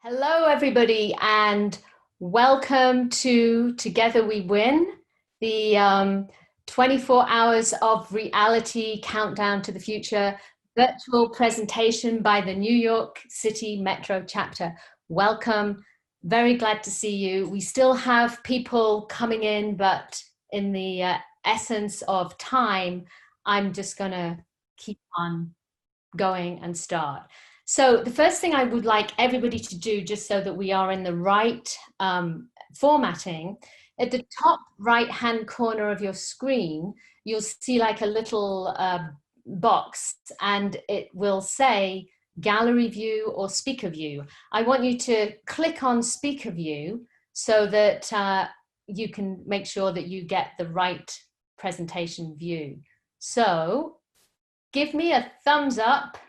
Hello, everybody, and welcome to Together We Win, the 24 hours of reality countdown to the future virtual presentation by the New York City Metro chapter. Welcome. Very glad to see you. We still have people coming in, but in the essence of time, I'm just going to keep on going and start. So the first thing I would like everybody to do, just so that we are in the right formatting, at the top right-hand corner of your screen, you'll see like a little box, and it will say gallery view or speaker view. I want you to click on speaker view so that you can make sure that you get the right presentation view. So give me a thumbs up,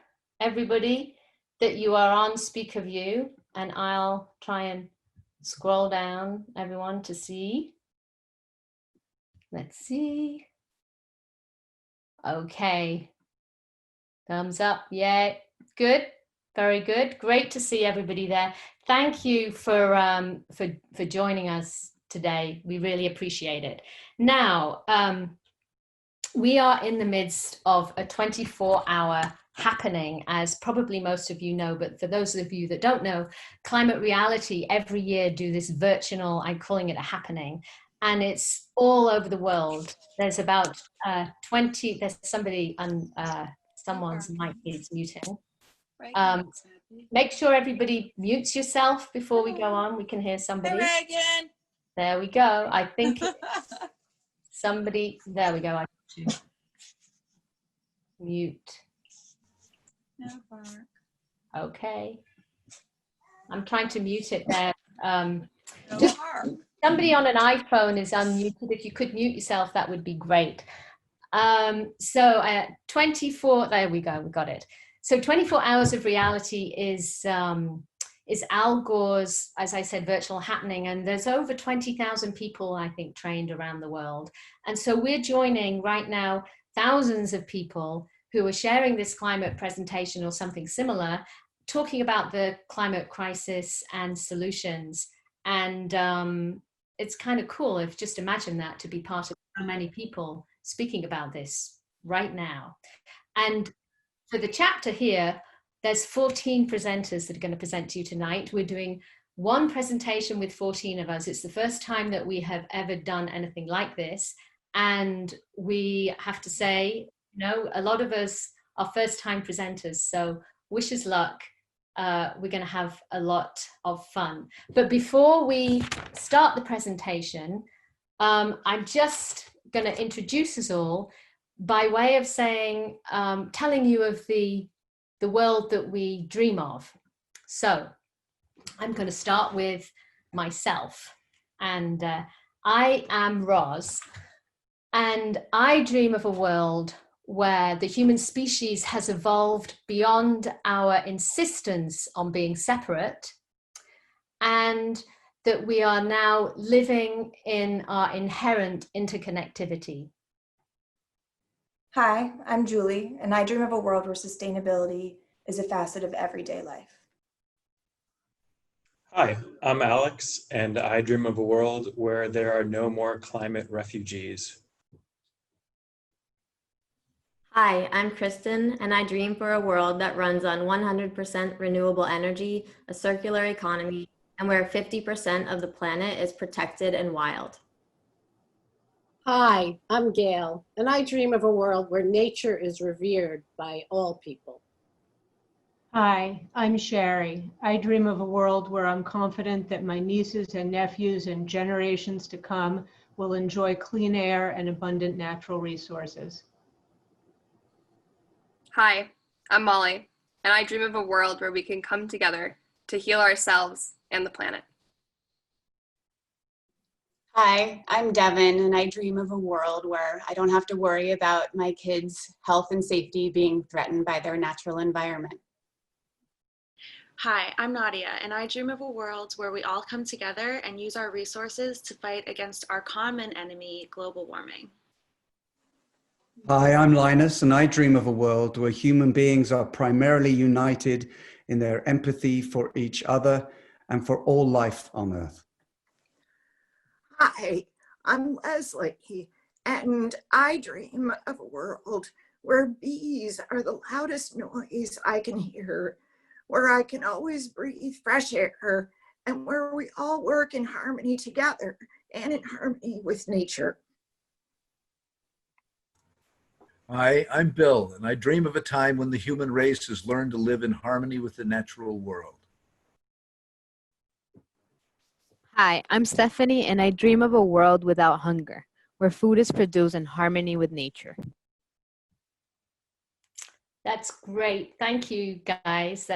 everybody, that you are on speaker view, and I'll try and scroll down everyone to see. Let's see. Okay. Thumbs up. Yay. Good. Very good. Great to see everybody there. Thank you for joining us today. We really appreciate it. Now, we are in the midst of a 24-hour happening, as probably most of you know, but for those of you that don't know, Climate Reality every year do this virtual, I'm calling it a happening, and it's all over the world. There's about 20, there's somebody on someone's mic needs muting. Make sure everybody mutes yourself before we go on. We can hear somebody. Hi, Megan. There we go. I think somebody, there we go. I got you. Mute. No bark. Okay. I'm trying to mute it there. No Just bark. somebody on an iPhone is unmuted. If you could mute yourself, that would be great. So 24, there we go, we got it. So 24 Hours of Reality is Al Gore's, as I said, virtual happening, and there's over 20,000 people, I think, trained around the world. And so we're joining right now thousands of people who are sharing this climate presentation or something similar, talking about the climate crisis and solutions. And it's kind of cool if just imagine that, to be part of so many people speaking about this right now. And for the chapter here, there's 14 presenters that are going to present to you tonight. We're doing one presentation with 14 of us. It's the first time that we have ever done anything like this. And we have to say, you know, a lot of us are first-time presenters, so wish us luck. We're going to have a lot of fun. But before we start the presentation, I'm just going to introduce us all by way of saying, telling you of the world that we dream of. So I'm going to start with myself. And I am Roz, and I dream of a world where the human species has evolved beyond our insistence on being separate, and that we are now living in our inherent interconnectivity. Hi, I'm Julie, and I dream of a world where sustainability is a facet of everyday life. Hi, I'm Alex, and I dream of a world where there are no more climate refugees. Hi, I'm Kristen, and I dream for a world that runs on 100% renewable energy, a circular economy, and where 50% of the planet is protected and wild. Hi, I'm Gail, and I dream of a world where nature is revered by all people. Hi, I'm Sherry. I dream of a world where I'm confident that my nieces and nephews and generations to come will enjoy clean air and abundant natural resources. Hi, I'm Molly, and I dream of a world where we can come together to heal ourselves and the planet. Hi, I'm Devin, and I dream of a world where I don't have to worry about my kids' health and safety being threatened by their natural environment. Hi, I'm Nadia, and I dream of a world where we all come together and use our resources to fight against our common enemy, global warming. Hi, I'm Linus, and I dream of a world where human beings are primarily united in their empathy for each other and for all life on Earth. Hi, I'm Leslie, and I dream of a world where bees are the loudest noise I can hear, where I can always breathe fresh air, and where we all work in harmony together and in harmony with nature. Hi, I'm Bill, and I dream of a time when the human race has learned to live in harmony with the natural world. Hi, I'm Stephanie, and I dream of a world without hunger, where food is produced in harmony with nature. That's great. Thank you, guys.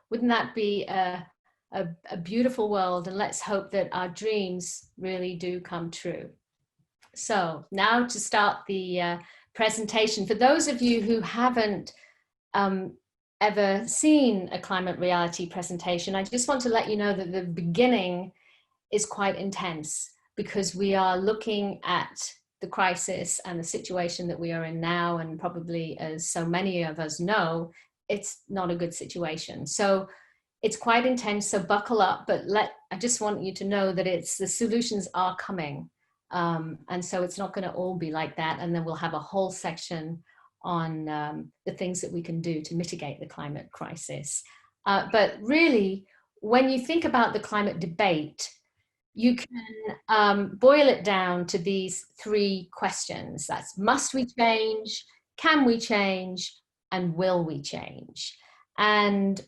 Wouldn't that be a beautiful world? And let's hope that our dreams really do come true. So now to start the presentation. For those of you who haven't ever seen a climate reality presentation, I just want to let you know that the beginning is quite intense because we are looking at the crisis and the situation that we are in now, and probably, as so many of us know, it's not a good situation. So it's quite intense, so buckle up, but I just want you to know that the solutions are coming. And so it's not going to all be like that. And then we'll have a whole section on the things that we can do to mitigate the climate crisis. But really, when you think about the climate debate, you can boil it down to these three questions. That's: must we change? Can we change? And will we change? And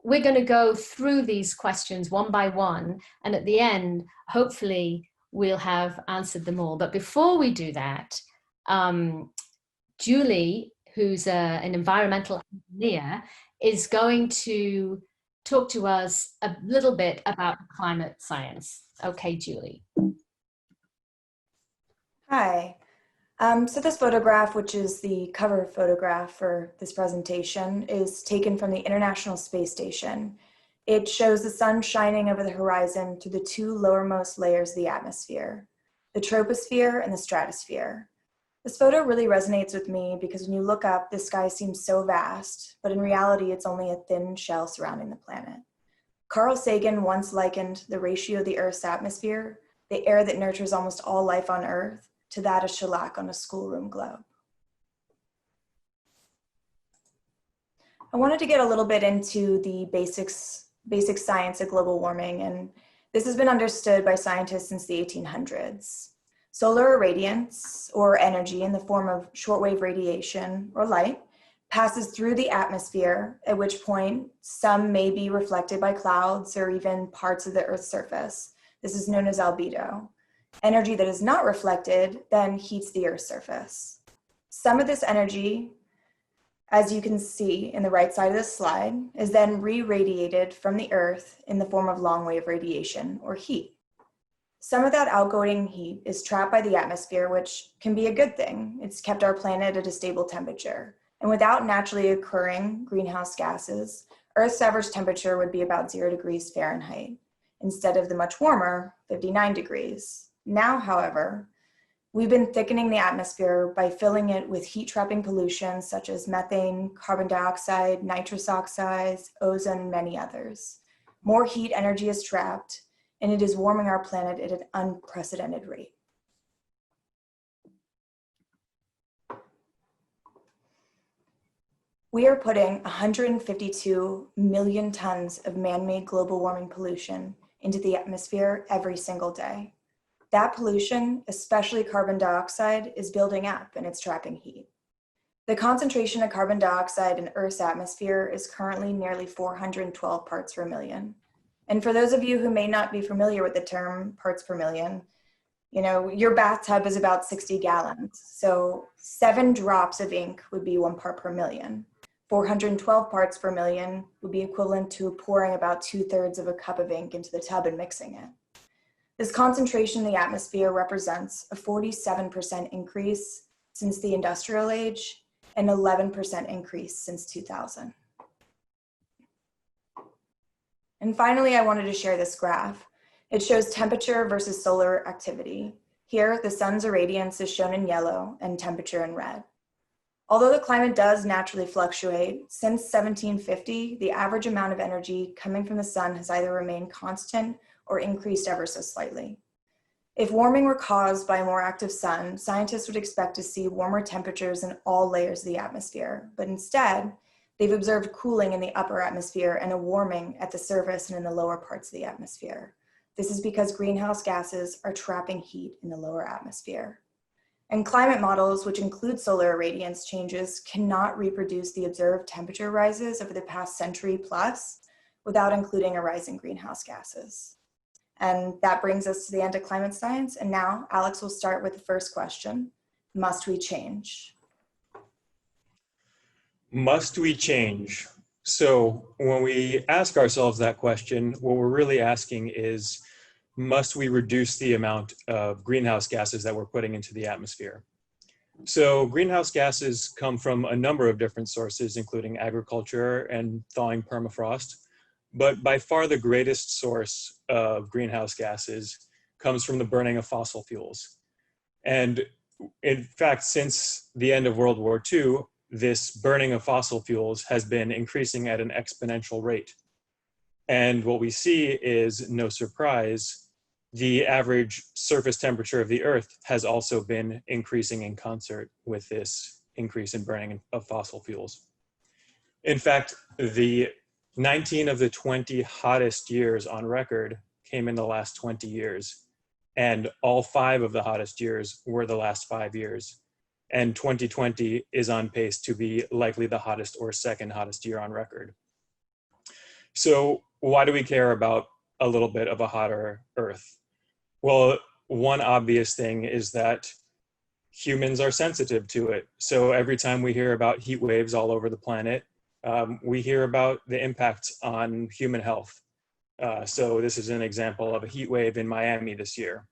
we're going to go through these questions one by one. And at the end, hopefully, we'll have answered them all. But before we do that, Julie, who's an environmental engineer, is going to talk to us a little bit about climate science. Okay, Julie. Hi. So this photograph, which is the cover photograph for this presentation, is taken from the International Space Station. It shows the sun shining over the horizon through the two lowermost layers of the atmosphere, the troposphere and the stratosphere. This photo really resonates with me because when you look up, the sky seems so vast, but in reality, it's only a thin shell surrounding the planet. Carl Sagan once likened the ratio of the Earth's atmosphere, the air that nurtures almost all life on Earth, to that of shellac on a schoolroom globe. I wanted to get a little bit into the basic science of global warming, and this has been understood by scientists since the 1800s. Solar irradiance, or energy in the form of shortwave radiation or light, passes through the atmosphere, at which point some may be reflected by clouds or even parts of the Earth's surface. This is known as albedo. Energy that is not reflected then heats the Earth's surface. Some of this energy, as you can see in the right side of this slide, is then re-radiated from the Earth in the form of long-wave radiation, or heat. Some of that outgoing heat is trapped by the atmosphere, which can be a good thing. It's kept our planet at a stable temperature. And without naturally occurring greenhouse gases, Earth's average temperature would be about 0 degrees Fahrenheit, instead of the much warmer 59 degrees. Now, however, we've been thickening the atmosphere by filling it with heat-trapping pollution such as methane, carbon dioxide, nitrous oxides, ozone, and many others. More heat energy is trapped, and it is warming our planet at an unprecedented rate. We are putting 152 million tons of man-made global warming pollution into the atmosphere every single day. That pollution, especially carbon dioxide, is building up and it's trapping heat. The concentration of carbon dioxide in Earth's atmosphere is currently nearly 412 parts per million. And for those of you who may not be familiar with the term parts per million, you know, your bathtub is about 60 gallons. So 7 drops of ink would be 1 part per million. 412 parts per million would be equivalent to pouring about 2/3 of a cup of ink into the tub and mixing it. This concentration in the atmosphere represents a 47% increase since the industrial age and 11% increase since 2000. And finally, I wanted to share this graph. It shows temperature versus solar activity. Here, the sun's irradiance is shown in yellow and temperature in red. Although the climate does naturally fluctuate, since 1750, the average amount of energy coming from the sun has either remained constant or increased ever so slightly. If warming were caused by a more active sun, scientists would expect to see warmer temperatures in all layers of the atmosphere, but instead, they've observed cooling in the upper atmosphere and a warming at the surface and in the lower parts of the atmosphere. This is because greenhouse gases are trapping heat in the lower atmosphere. And climate models, which include solar irradiance changes, cannot reproduce the observed temperature rises over the past century plus without including a rise in greenhouse gases. And that brings us to the end of climate science. And now Alex will start with the first question. Must we change? Must we change? So when we ask ourselves that question, what we're really asking is, must we reduce the amount of greenhouse gases that we're putting into the atmosphere? So greenhouse gases come from a number of different sources, including agriculture and thawing permafrost. But by far the greatest source of greenhouse gases comes from the burning of fossil fuels. And in fact, since the end of World War II, this burning of fossil fuels has been increasing at an exponential rate. And what we see is, no surprise, the average surface temperature of the Earth has also been increasing in concert with this increase in burning of fossil fuels. In fact, the 19 of the 20 hottest years on record came in the last 20 years. And all 5 of the hottest years were the last 5 years. And 2020 is on pace to be likely the hottest or second hottest year on record. So why do we care about a little bit of a hotter Earth? Well, one obvious thing is that humans are sensitive to it. So every time we hear about heat waves all over the planet, we hear about the impacts on human health. So this is an example of a heat wave in Miami this year.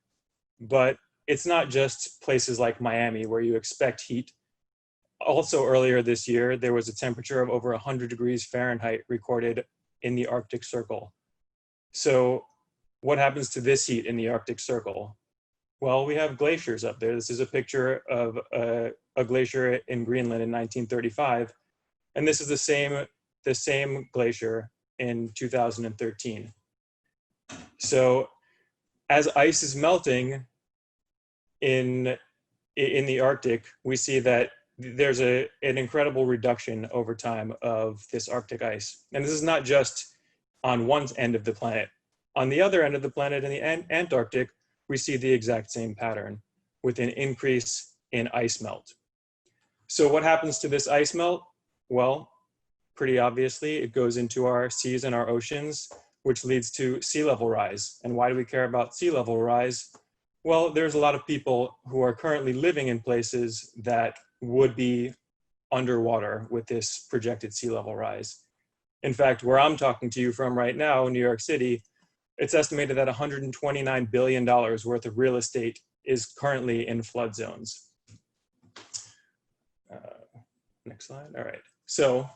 But it's not just places like Miami where you expect heat. Also earlier this year, there was a temperature of over 100 degrees Fahrenheit recorded in the Arctic Circle. So what happens to this heat in the Arctic Circle? Well, we have glaciers up there. This is a picture of a glacier in Greenland in 1935. And this is the same glacier in 2013. So as ice is melting in the Arctic, we see that there's an incredible reduction over time of this Arctic ice. And this is not just on one end of the planet. On the other end of the planet, in the Antarctic, we see the exact same pattern with an increase in ice melt. So what happens to this ice melt? Well, pretty obviously, it goes into our seas and our oceans, which leads to sea level rise. And why do we care about sea level rise? Well, there's a lot of people who are currently living in places that would be underwater with this projected sea level rise. In fact, where I'm talking to you from right now in New York City, it's estimated that $129 billion worth of real estate is currently in flood zones. Next slide. All right. So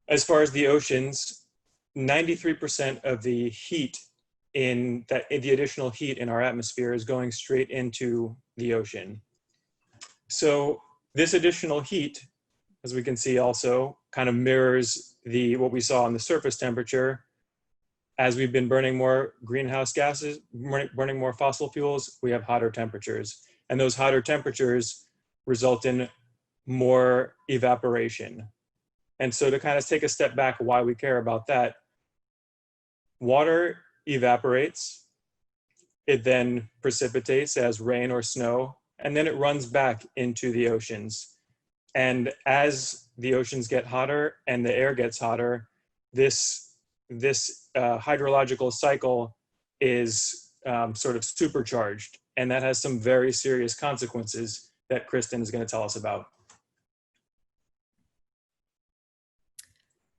as far as the oceans, 93% of the heat the additional heat in our atmosphere is going straight into the ocean. So this additional heat, as we can see also, kind of mirrors what we saw on the surface temperature. As we've been burning more greenhouse gases, burning more fossil fuels, we have hotter temperatures. And those hotter temperatures result in more evaporation. And so to kind of take a step back, why we care about that, water evaporates, it then precipitates as rain or snow, and then it runs back into the oceans. And as the oceans get hotter and the air gets hotter, this hydrological cycle is sort of supercharged, and that has some very serious consequences that Kristen is going to tell us about.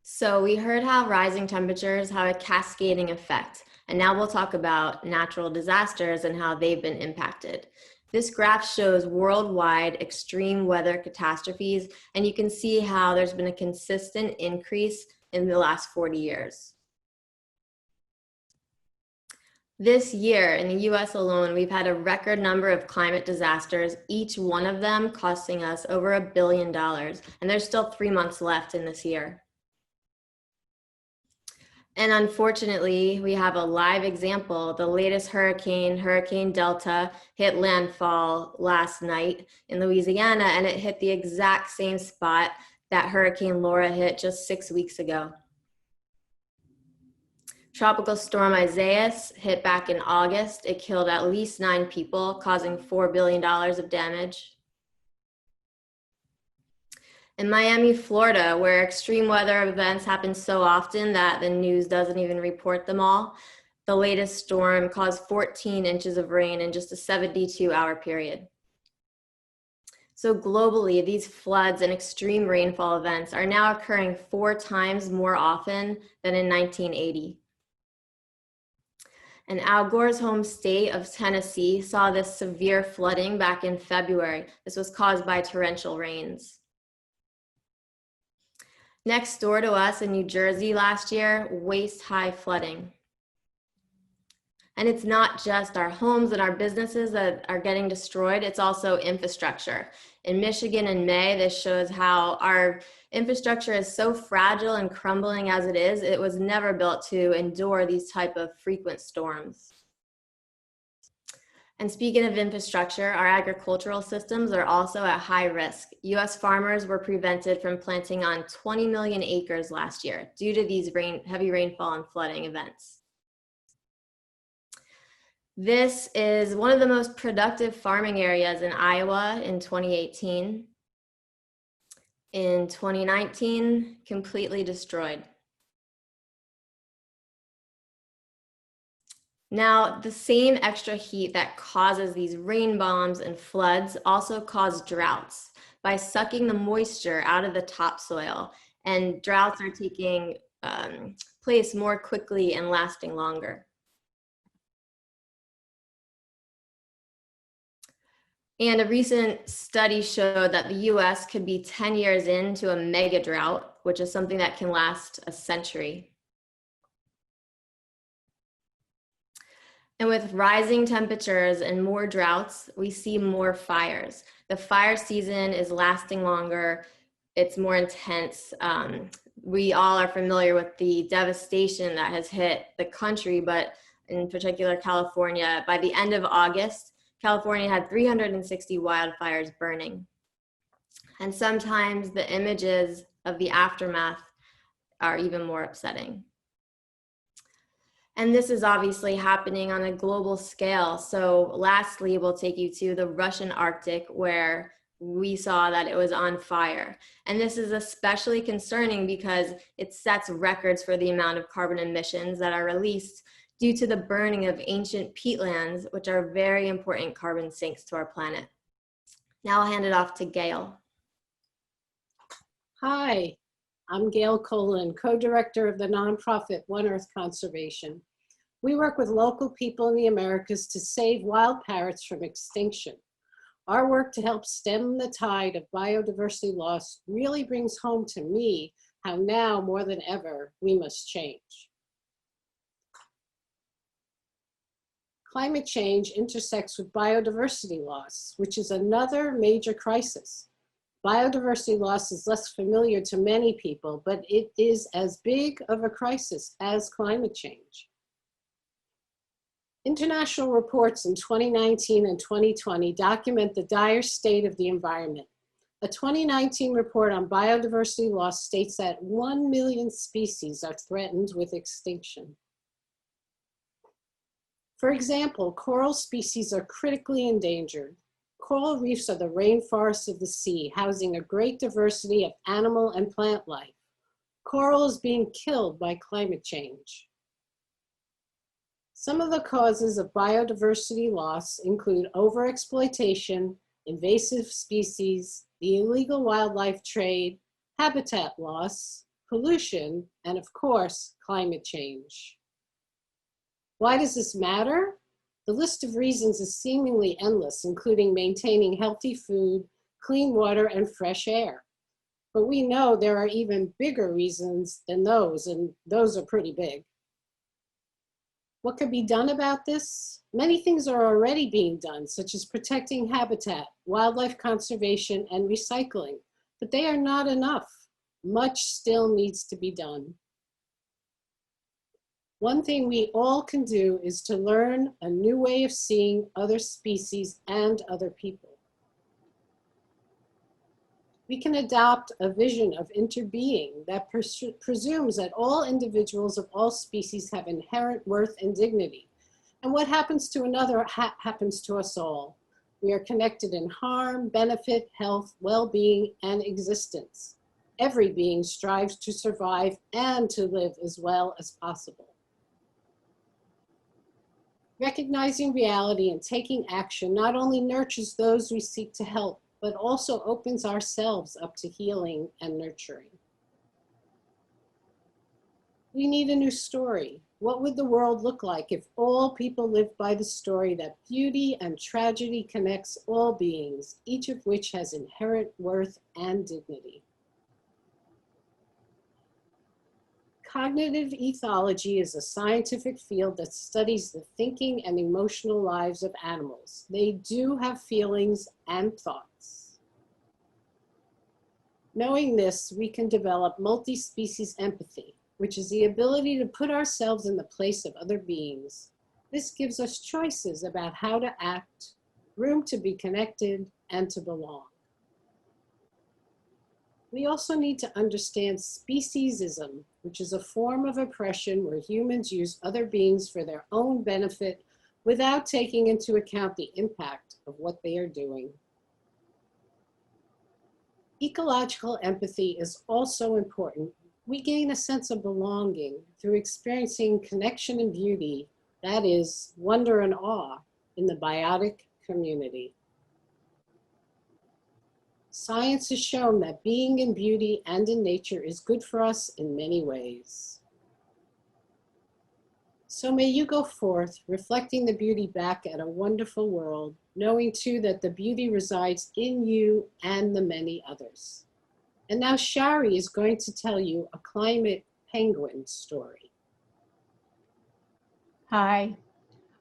So we heard how rising temperatures have a cascading effect, and now we'll talk about natural disasters and how they've been impacted. This graph shows worldwide extreme weather catastrophes, and you can see how there's been a consistent increase in the last 40 years. This year in the US alone, we've had a record number of climate disasters, each one of them costing us over $1 billion. And there's still 3 months left in this year. And unfortunately, we have a live example. The latest hurricane, Hurricane Delta, hit landfall last night in Louisiana, and it hit the exact same spot that Hurricane Laura hit just 6 weeks ago. Tropical Storm Isaias hit back in August. It killed at least 9 people, causing $4 billion of damage. In Miami, Florida, where extreme weather events happen so often that the news doesn't even report them all, the latest storm caused 14 inches of rain in just a 72-hour period. So globally, these floods and extreme rainfall events are now occurring 4 times more often than in 1980. And Al Gore's home state of Tennessee saw this severe flooding back in February. This was caused by torrential rains. Next door to us in New Jersey last year, waist-high flooding. And it's not just our homes and our businesses that are getting destroyed, it's also infrastructure. In Michigan in May, this shows how our infrastructure is so fragile and crumbling as it is, it was never built to endure these type of frequent storms. And speaking of infrastructure, our agricultural systems are also at high risk. US farmers were prevented from planting on 20 million acres last year due to these heavy rainfall and flooding events. This is one of the most productive farming areas in Iowa in 2018. In 2019, completely destroyed. Now, the same extra heat that causes these rain bombs and floods also cause droughts by sucking the moisture out of the topsoil, and droughts are taking place more quickly and lasting longer. And a recent study showed that the US could be 10 years into a mega drought, which is something that can last a century. And with rising temperatures and more droughts, we see more fires. The fire season is lasting longer. It's more intense. We all are familiar with the devastation that has hit the country, but in particular California. By the end of August, California had 360 wildfires burning. And sometimes the images of the aftermath are even more upsetting. And this is obviously happening on a global scale. So lastly, we'll take you to the Russian Arctic, where we saw that it was on fire. And this is especially concerning because it sets records for the amount of carbon emissions that are released due to the burning of ancient peatlands, which are very important carbon sinks to our planet. Now I'll hand it off to Gail. Hi, I'm Gail Colin, co-director of the nonprofit One Earth Conservation. We work with local people in the Americas to save wild parrots from extinction. Our work to help stem the tide of biodiversity loss really brings home to me how now more than ever we must change. Climate change intersects with biodiversity loss, which is another major crisis. Biodiversity loss is less familiar to many people, but it is as big of a crisis as climate change. International reports in 2019 and 2020 document the dire state of the environment. A 2019 report on biodiversity loss states that 1 million species are threatened with extinction. For example, coral species are critically endangered. Coral reefs are the rainforests of the sea, housing a great diversity of animal and plant life. Coral is being killed by climate change. Some of the causes of biodiversity loss include overexploitation, invasive species, the illegal wildlife trade, habitat loss, pollution, and of course, climate change. Why does this matter? The list of reasons is seemingly endless, including maintaining healthy food, clean water, and fresh air. But we know there are even bigger reasons than those, and those are pretty big. What could be done about this? Many things are already being done, such as protecting habitat, wildlife conservation, and recycling, but they are not enough. Much still needs to be done. One thing we all can do is to learn a new way of seeing other species and other people. We can adopt a vision of interbeing that presumes that all individuals of all species have inherent worth and dignity. And what happens to another happens to us all. We are connected in harm, benefit, health, well-being, and existence. Every being strives to survive and to live as well as possible. Recognizing reality and taking action not only nurtures those we seek to help, but also opens ourselves up to healing and nurturing. We need a new story. What would the world look like if all people lived by the story that beauty and tragedy connects all beings, each of which has inherent worth and dignity? Cognitive ethology is a scientific field that studies the thinking and emotional lives of animals. They do have feelings and thoughts. Knowing this, we can develop multi-species empathy, which is the ability to put ourselves in the place of other beings. This gives us choices about how to act, room to be connected, and to belong. We also need to understand speciesism, which is a form of oppression where humans use other beings for their own benefit without taking into account the impact of what they are doing. Ecological empathy is also important. We gain a sense of belonging through experiencing connection and beauty, that is, wonder and awe, in the biotic community. Science has shown that being in beauty and in nature is good for us in many ways. So may you go forth, reflecting the beauty back at a wonderful world, knowing too that the beauty resides in you and the many others. And now Shari is going to tell you a climate penguin story. Hi,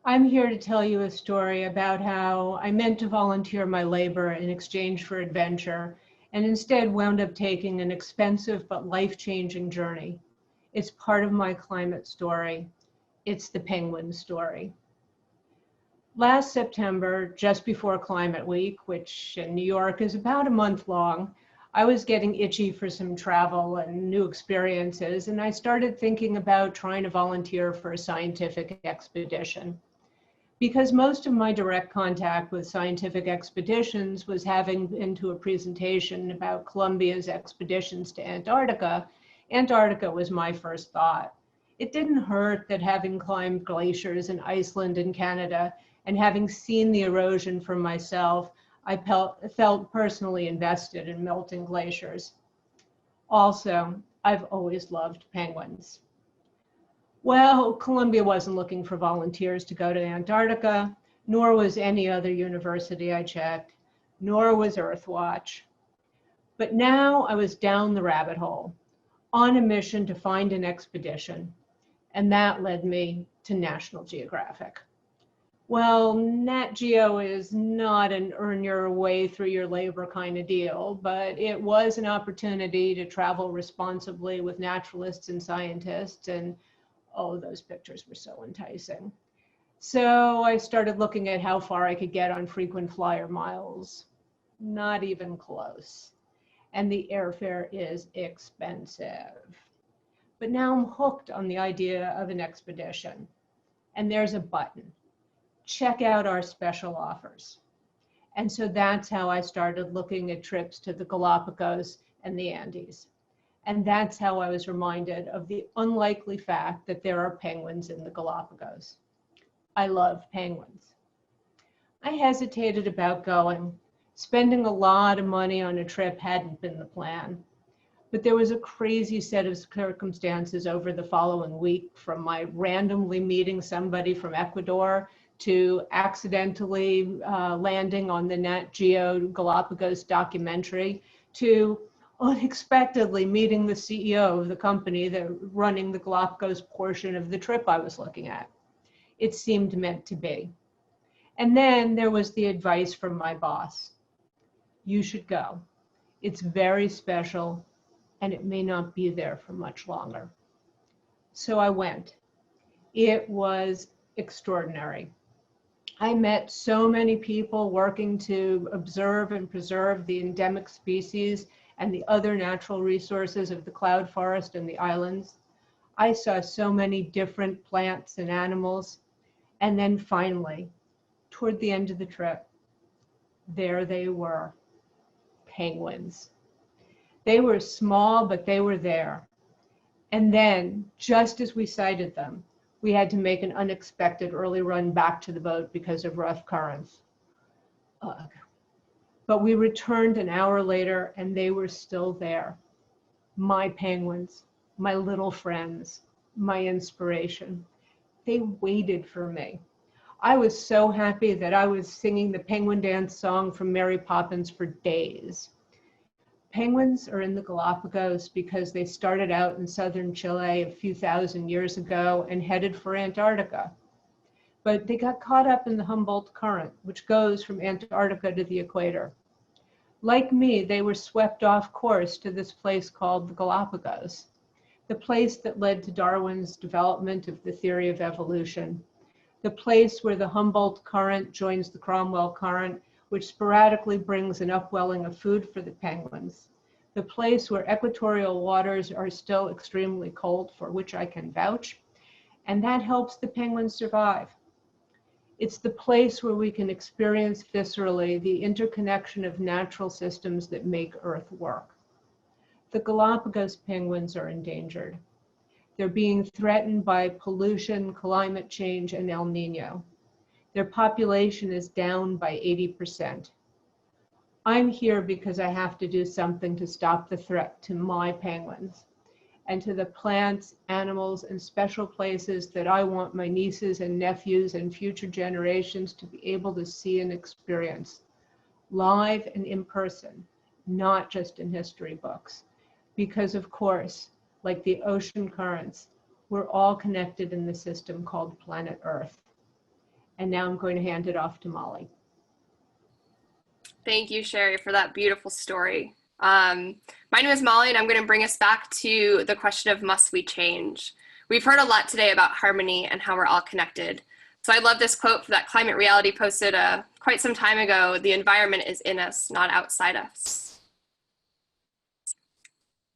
I'm here to tell you a story about how I meant to volunteer my labor in exchange for adventure and instead wound up taking an expensive but life-changing journey. It's part of my climate story. It's the penguin story. Last September, just before Climate Week, which in New York is about a month long, I was getting itchy for some travel and new experiences, and I started thinking about trying to volunteer for a scientific expedition. Because most of my direct contact with scientific expeditions was having been to a presentation about Columbia's expeditions to Antarctica, Antarctica was my first thought. It didn't hurt that having climbed glaciers in Iceland and Canada and having seen the erosion for myself, I felt personally invested in melting glaciers. Also, I've always loved penguins. Well, Columbia wasn't looking for volunteers to go to Antarctica, nor was any other university I checked, nor was Earthwatch. But now I was down the rabbit hole, on a mission to find an expedition, and that led me to National Geographic. Well, Nat Geo is not an earn your way through your labor kind of deal, but it was an opportunity to travel responsibly with naturalists and scientists, and oh, those pictures were so enticing. So I started looking at how far I could get on frequent flyer miles. Not even close. And the airfare is expensive. But now I'm hooked on the idea of an expedition. And there's a button. Check out our special offers. And so that's how I started looking at trips to the Galapagos and the Andes. And that's how I was reminded of the unlikely fact that there are penguins in the Galapagos. I love penguins. I hesitated about going. Spending a lot of money on a trip hadn't been the plan. But there was a crazy set of circumstances over the following week, from my randomly meeting somebody from Ecuador to accidentally landing on the Nat Geo Galapagos documentary to unexpectedly meeting the CEO of the company that running the Galapagos portion of the trip I was looking at. It seemed meant to be. And then there was the advice from my boss. You should go. It's very special, and it may not be there for much longer. So I went. It was extraordinary. I met so many people working to observe and preserve the endemic species and the other natural resources of the cloud forest and the islands. I saw so many different plants and animals. And then finally, toward the end of the trip, there they were, penguins. They were small, but they were there. And then, just as we sighted them, we had to make an unexpected early run back to the boat because of rough currents. But we returned an hour later and they were still there. My penguins, my little friends, my inspiration. They waited for me. I was so happy that I was singing the penguin dance song from Mary Poppins for days. Penguins are in the Galapagos because they started out in southern Chile a few thousand years ago and headed for Antarctica. But they got caught up in the Humboldt Current, which goes from Antarctica to the equator. Like me, they were swept off course to this place called the Galapagos, the place that led to Darwin's development of the theory of evolution, the place where the Humboldt Current joins the Cromwell Current, which sporadically brings an upwelling of food for the penguins, the place where equatorial waters are still extremely cold, for which I can vouch, and that helps the penguins survive. It's the place where we can experience viscerally the interconnection of natural systems that make Earth work. The Galapagos penguins are endangered. They're being threatened by pollution, climate change, and El Nino. Their population is down by 80%. I'm here because I have to do something to stop the threat to my penguins and to the plants, animals, and special places that I want my nieces and nephews and future generations to be able to see and experience, live and in person, not just in history books. Because of course, like the ocean currents, we're all connected in the system called planet Earth. And now I'm going to hand it off to Molly. Thank you, Sherry, for that beautiful story. My name is Molly, and I'm going to bring us back to the question of must we change? We've heard a lot today about harmony and how we're all connected. So I love this quote that Climate Reality posted quite some time ago: the environment is in us, not outside us.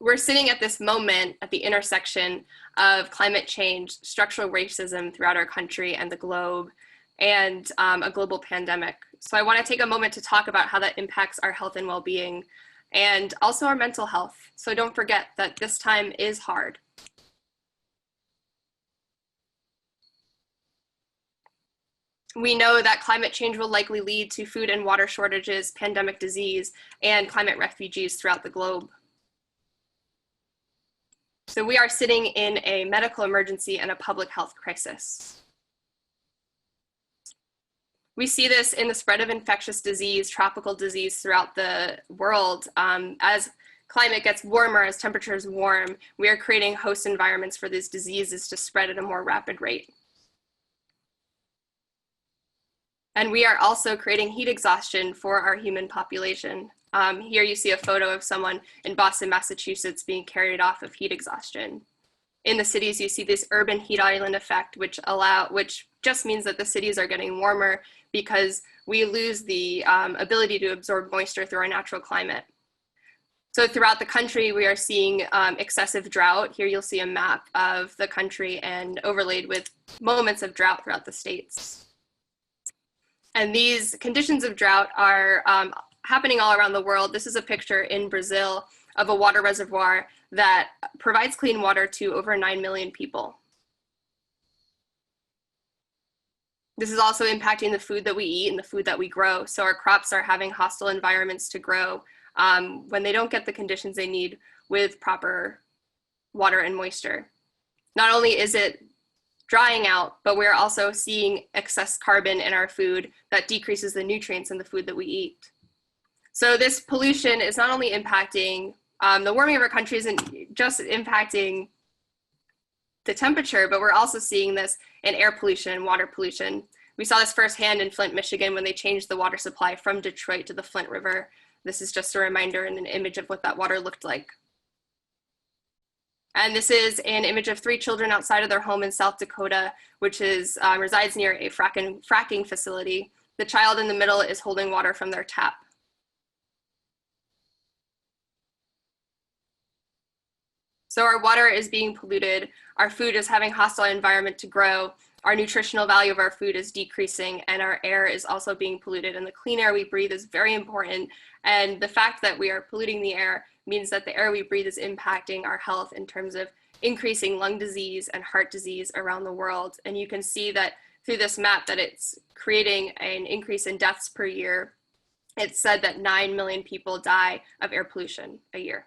We're sitting at this moment at the intersection of climate change, structural racism throughout our country and the globe, and a global pandemic. So I want to take a moment to talk about how that impacts our health and well-being, and also our mental health. So don't forget that this time is hard. We know that climate change will likely lead to food and water shortages, pandemic disease, and climate refugees throughout the globe. So we are sitting in a medical emergency and a public health crisis. We see this in the spread of infectious disease, tropical disease throughout the world. As climate gets warmer, as temperatures warm, we are creating host environments for these diseases to spread at a more rapid rate. And we are also creating heat exhaustion for our human population. Here you see a photo of someone in Boston, Massachusetts being carried off of heat exhaustion. In the cities, you see this urban heat island effect, which just means that the cities are getting warmer because we lose the ability to absorb moisture through our natural climate. So throughout the country, we are seeing excessive drought. Here you'll see a map of the country and overlaid with moments of drought throughout the states. And these conditions of drought are happening all around the world. This is a picture in Brazil of a water reservoir that provides clean water to over 9 million people. This is also impacting the food that we eat and the food that we grow. So our crops are having hostile environments to grow when they don't get the conditions they need with proper water and moisture. Not only is it drying out, but we're also seeing excess carbon in our food that decreases the nutrients in the food that we eat. So this pollution is not only impacting the warming of our country isn't just impacting the temperature, but we're also seeing this in air pollution and water pollution. We saw this firsthand in Flint, Michigan, when they changed the water supply from Detroit to the Flint River. This is just a reminder and an image of what that water looked like. And this is an image of 3 children outside of their home in South Dakota, which is resides near a fracking facility. The child in the middle is holding water from their tap. So our water is being polluted, our food is having hostile environment to grow, our nutritional value of our food is decreasing, and our air is also being polluted. And the clean air we breathe is very important. And the fact that we are polluting the air means that the air we breathe is impacting our health in terms of increasing lung disease and heart disease around the world. And you can see that through this map that it's creating an increase in deaths per year. It's said that 9 million people die of air pollution a year.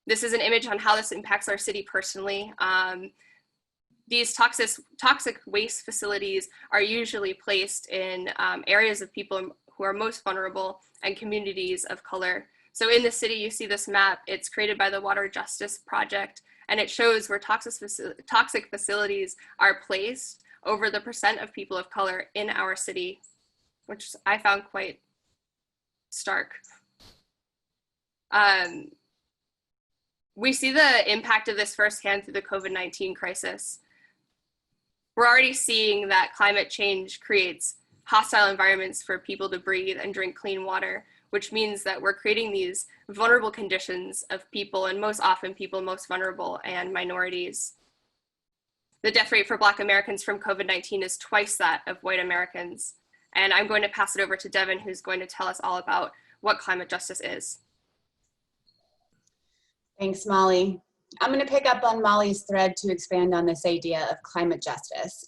This is an image on how this impacts our city personally. These toxic waste facilities are usually placed in areas of people who are most vulnerable and communities of color. So in the city, you see this map. It's created by the Water Justice Project, and it shows where toxic facilities are placed over the % of people of color in our city, which I found quite stark. We see the impact of this firsthand through the COVID-19 crisis. We're already seeing that climate change creates hostile environments for people to breathe and drink clean water, which means that we're creating these vulnerable conditions of people, and most often people most vulnerable and minorities. The death rate for Black Americans from COVID-19 is twice that of white Americans. And I'm going to pass it over to Devin, who's going to tell us all about what climate justice is. Thanks, Molly. I'm going to pick up on Molly's thread to expand on this idea of climate justice.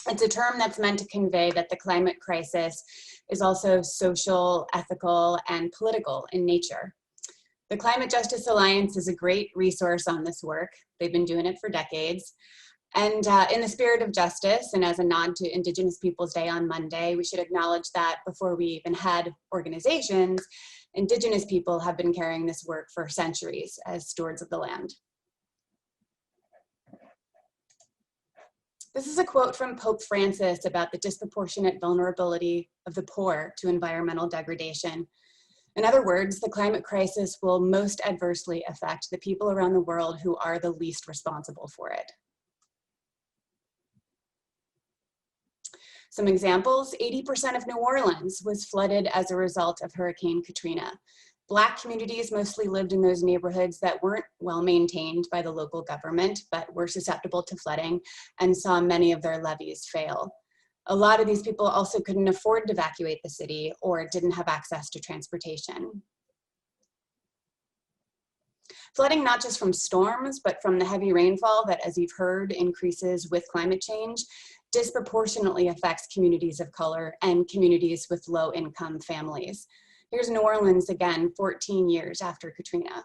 It's a term that's meant to convey that the climate crisis is also social, ethical, and political in nature. The Climate Justice Alliance is a great resource on this work. They've been doing it for decades. And in the spirit of justice, and as a nod to Indigenous Peoples Day on Monday, we should acknowledge that before we even had organizations, Indigenous people have been carrying this work for centuries as stewards of the land. This is a quote from Pope Francis about the disproportionate vulnerability of the poor to environmental degradation. In other words, the climate crisis will most adversely affect the people around the world who are the least responsible for it. Some examples: 80% of New Orleans was flooded as a result of Hurricane Katrina. Black communities mostly lived in those neighborhoods that weren't well maintained by the local government, but were susceptible to flooding and saw many of their levees fail. A lot of these people also couldn't afford to evacuate the city or didn't have access to transportation. Flooding, not just from storms, but from the heavy rainfall that, as you've heard, increases with climate change, disproportionately affects communities of color and communities with low-income families. Here's New Orleans again, 14 years after Katrina.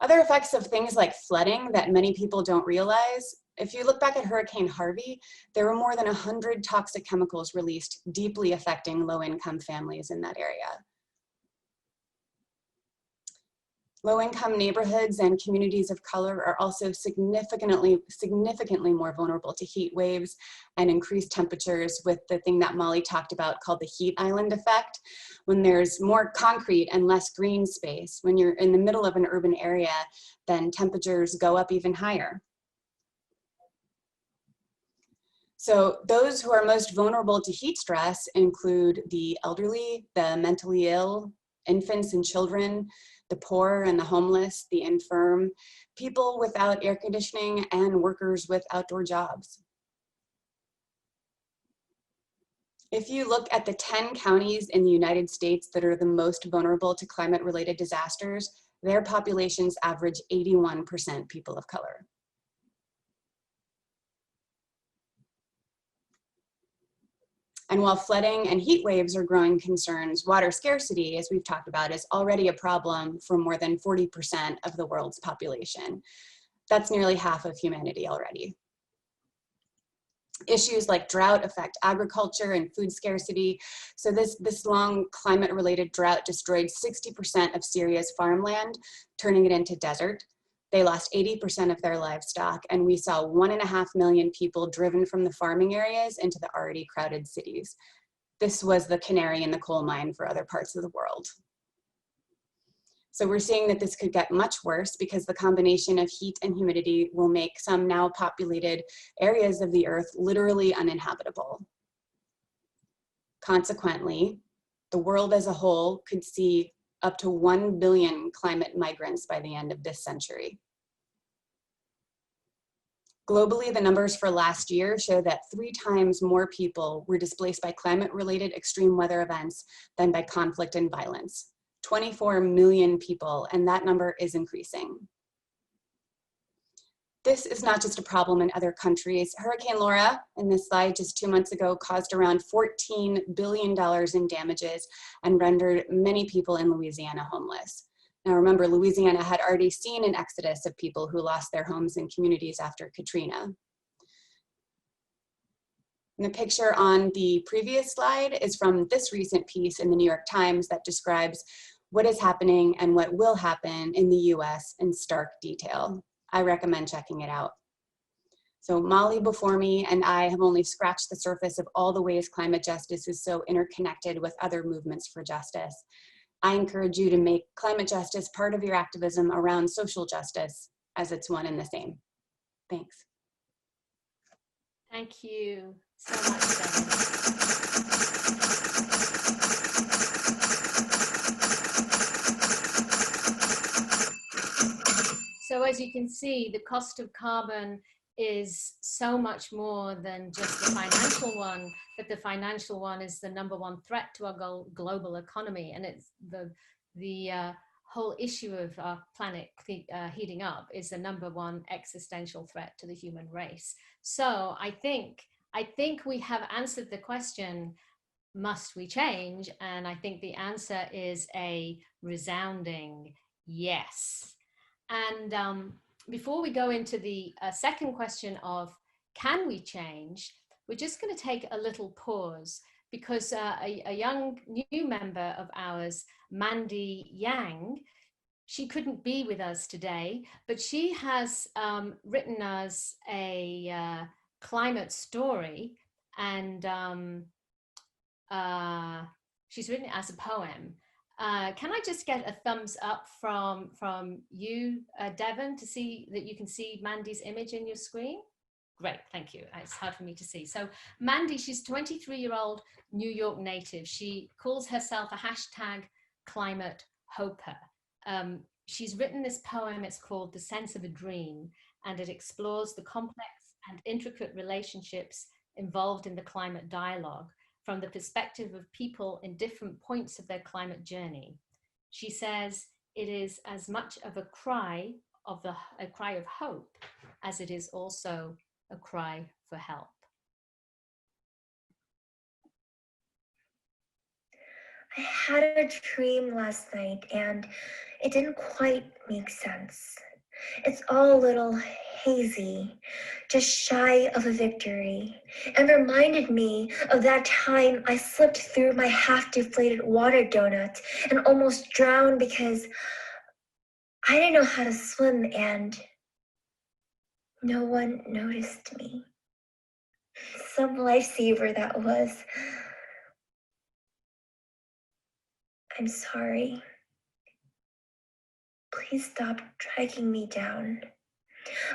Other effects of things like flooding that many people don't realize: if you look back at Hurricane Harvey, there were more than 100 toxic chemicals released, deeply affecting low-income families in that area. Low-income neighborhoods and communities of color are also significantly more vulnerable to heat waves and increased temperatures, with the thing that Molly talked about called the heat island effect. When there's more concrete and less green space, when you're in the middle of an urban area, then temperatures go up even higher. So those who are most vulnerable to heat stress include the elderly, the mentally ill, infants and children, the poor and the homeless, the infirm, people without air conditioning, and workers with outdoor jobs. If you look at the 10 counties in the United States that are the most vulnerable to climate-related disasters, their populations average 81% people of color. And while flooding and heat waves are growing concerns, water scarcity, as we've talked about, is already a problem for more than 40% of the world's population. That's nearly half of humanity already. Issues like drought affect agriculture and food scarcity. So this long climate-related drought destroyed 60% of Syria's farmland, turning it into desert. They lost 80% of their livestock, and we saw 1.5 million people driven from the farming areas into the already crowded cities. This was the canary in the coal mine for other parts of the world. So we're seeing that this could get much worse because the combination of heat and humidity will make some now populated areas of the earth literally uninhabitable. Consequently, the world as a whole could see up to 1 billion climate migrants by the end of this century. Globally, the numbers for last year show that 3 times more people were displaced by climate-related extreme weather events than by conflict and violence. 24 million people, and that number is increasing. This is not just a problem in other countries. Hurricane Laura, in this slide just 2 months ago, caused around $14 billion in damages and rendered many people in Louisiana homeless. Now remember, Louisiana had already seen an exodus of people who lost their homes and communities after Katrina. And the picture on the previous slide is from this recent piece in the New York Times that describes what is happening and what will happen in the US in stark detail. I recommend checking it out. So Molly before me and I have only scratched the surface of all the ways climate justice is so interconnected with other movements for justice. I encourage you to make climate justice part of your activism around social justice, as it's one and the same. Thanks. Thank you so much, Stephanie. So as you can see, the cost of carbon is so much more than just the financial one, but the financial one is the #1 threat to our global economy. And it's the whole issue of our planet heating up is the #1 existential threat to the human race. So I think we have answered the question, must we change? And I think the answer is a resounding yes. And before we go into the second question of can we change, we're just going to take a little pause because a young new member of ours, Mandy Yang, she couldn't be with us today, but she has written us a climate story, and she's written it as a poem. Can I just get a thumbs up from you, Devon, to see that you can see Mandy's image in your screen? Great, thank you. It's hard for me to see. So Mandy, she's a 23-year-old New York native. She calls herself a #climate hoper. She's written this poem, it's called The Sense of a Dream, and it explores the complex and intricate relationships involved in the climate dialogue from the perspective of people in different points of their climate journey. She says it is as much of a cry of hope as it is also a cry for help. I had a dream last night and it didn't quite make sense. It's all a little hazy, just shy of a victory, and reminded me of that time I slipped through my half-deflated water donut and almost drowned because I didn't know how to swim and no one noticed me. Some lifesaver that was. I'm sorry. Please stop dragging me down.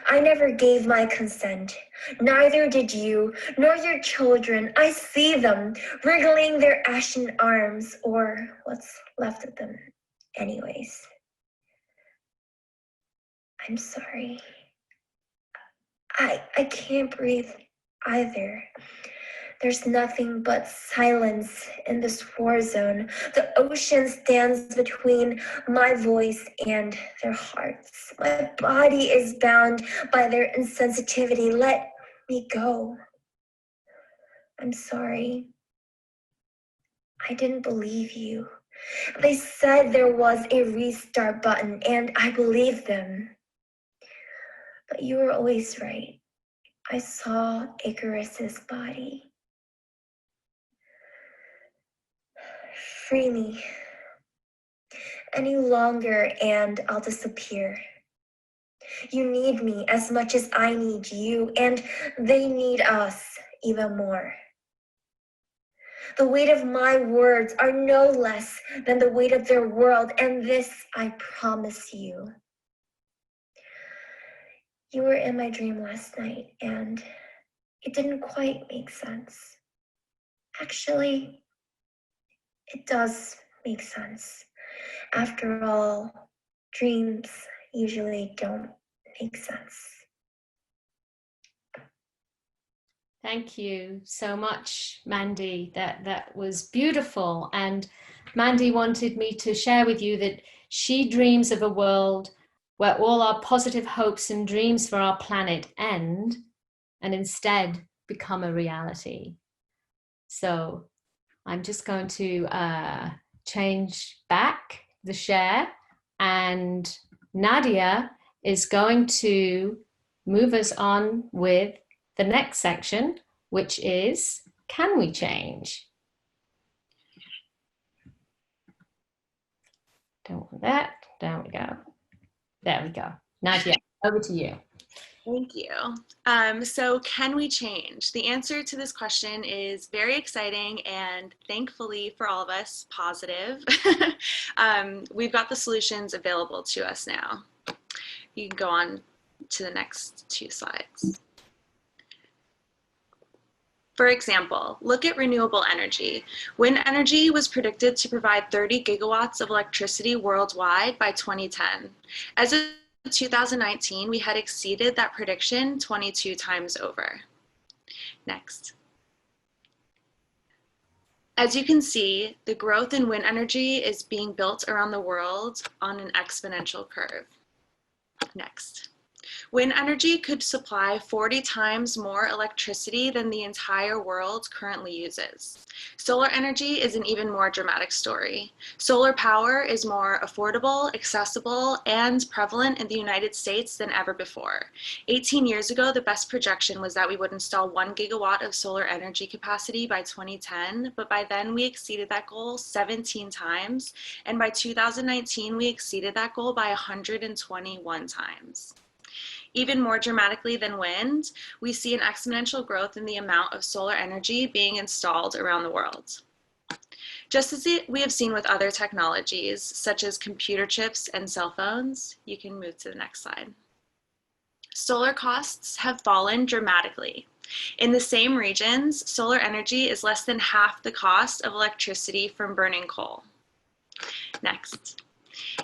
I never gave my consent. Neither did you, nor your children. I see them wriggling their ashen arms, or what's left of them anyways. I'm sorry. I can't breathe either. There's nothing but silence in this war zone. The ocean stands between my voice and their hearts. My body is bound by their insensitivity. Let me go. I'm sorry. I didn't believe you. They said there was a restart button, and I believed them. But you were always right. I saw Icarus's body. Free me. Any longer and I'll disappear. You need me as much as I need you, and they need us even more. The weight of my words are no less than the weight of their world, and this I promise you. You were in my dream last night, and it didn't quite make sense. Actually, it does make sense. After all, dreams usually don't make sense. Thank you so much, Mandy. That was beautiful. And Mandy wanted me to share with you that she dreams of a world where all our positive hopes and dreams for our planet end and instead become a reality. So I'm just going to change back the share, and Nadia is going to move us on with the next section, which is, can we change? Don't want that. There we go. There we go. Nadia, over to you. Thank you. So can we change? The answer to this question is very exciting and thankfully for all of us, positive. We've got the solutions available to us now. You can go on to the next 2 slides. For example, look at renewable energy. Wind energy was predicted to provide 30 gigawatts of electricity worldwide by 2010. As of 2019, we had exceeded that prediction 22 times over. Next. As you can see, the growth in wind energy is being built around the world on an exponential curve. Next. Wind energy could supply 40 times more electricity than the entire world currently uses. Solar energy is an even more dramatic story. Solar power is more affordable, accessible, and prevalent in the United States than ever before. 18 years ago, the best projection was that we would install 1 gigawatt of solar energy capacity by 2010, but by then we exceeded that goal 17 times, and by 2019, we exceeded that goal by 121 times. Even more dramatically than wind, we see an exponential growth in the amount of solar energy being installed around the world. Just as we have seen with other technologies, such as computer chips and cell phones, you can move to the next slide. Solar costs have fallen dramatically. In the same regions, solar energy is less than half the cost of electricity from burning coal. Next.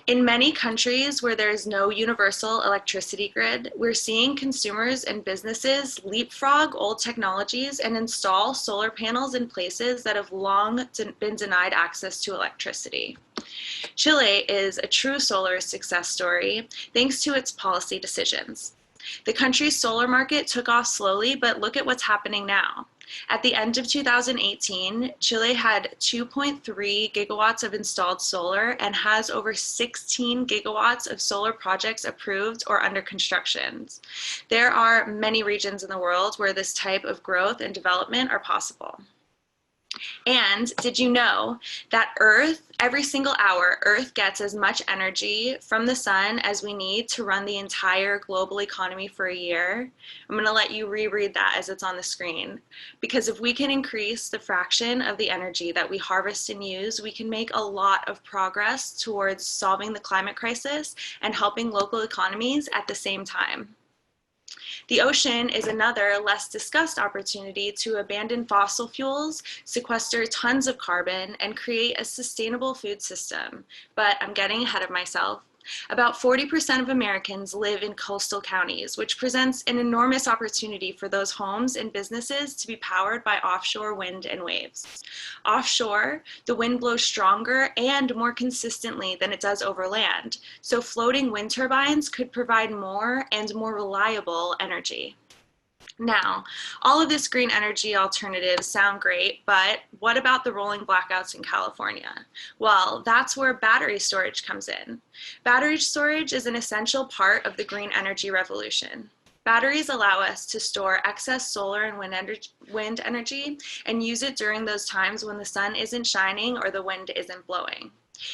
In many countries where there is no universal electricity grid, we're seeing consumers and businesses leapfrog old technologies and install solar panels in places that have long been denied access to electricity. Chile is a true solar success story thanks to its policy decisions. The country's solar market took off slowly, but look at what's happening now. At the end of 2018, Chile had 2.3 gigawatts of installed solar and has over 16 gigawatts of solar projects approved or under construction. There are many regions in the world where this type of growth and development are possible. And did you know that Earth, every single hour, Earth gets as much energy from the sun as we need to run the entire global economy for a year? I'm going to let you reread that as it's on the screen. Because if we can increase the fraction of the energy that we harvest and use, we can make a lot of progress towards solving the climate crisis and helping local economies at the same time. The ocean is another less discussed opportunity to abandon fossil fuels, sequester tons of carbon, and create a sustainable food system. But I'm getting ahead of myself. About 40% of Americans live in coastal counties, which presents an enormous opportunity for those homes and businesses to be powered by offshore wind and waves. Offshore, the wind blows stronger and more consistently than it does over land, so floating wind turbines could provide more and more reliable energy. Now, all of this green energy alternatives sound great, but what about the rolling blackouts in California? Well, that's where battery storage comes in. Battery storage is an essential part of the green energy revolution. Batteries allow us to store excess solar and wind energy and use it during those times when the sun isn't shining or the wind isn't blowing.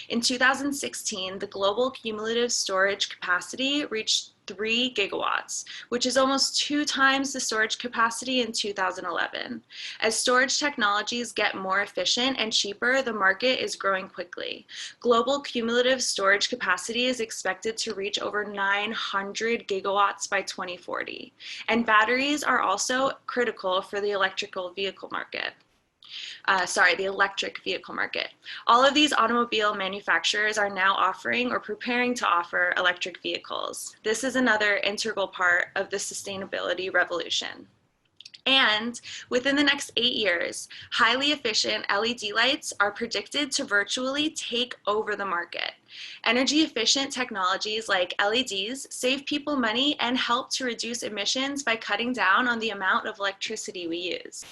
In 2016, the global cumulative storage capacity reached 3 gigawatts, which is almost 2 times the storage capacity in 2011. As storage technologies get more efficient and cheaper, the market is growing quickly. Global cumulative storage capacity is expected to reach over 900 gigawatts by 2040. And batteries are also critical for the electric vehicle market. All of these automobile manufacturers are now offering or preparing to offer electric vehicles. This is another integral part of the sustainability revolution. And within the next 8 years, highly efficient LED lights are predicted to virtually take over the market. Energy efficient technologies like LEDs save people money and help to reduce emissions by cutting down on the amount of electricity we use.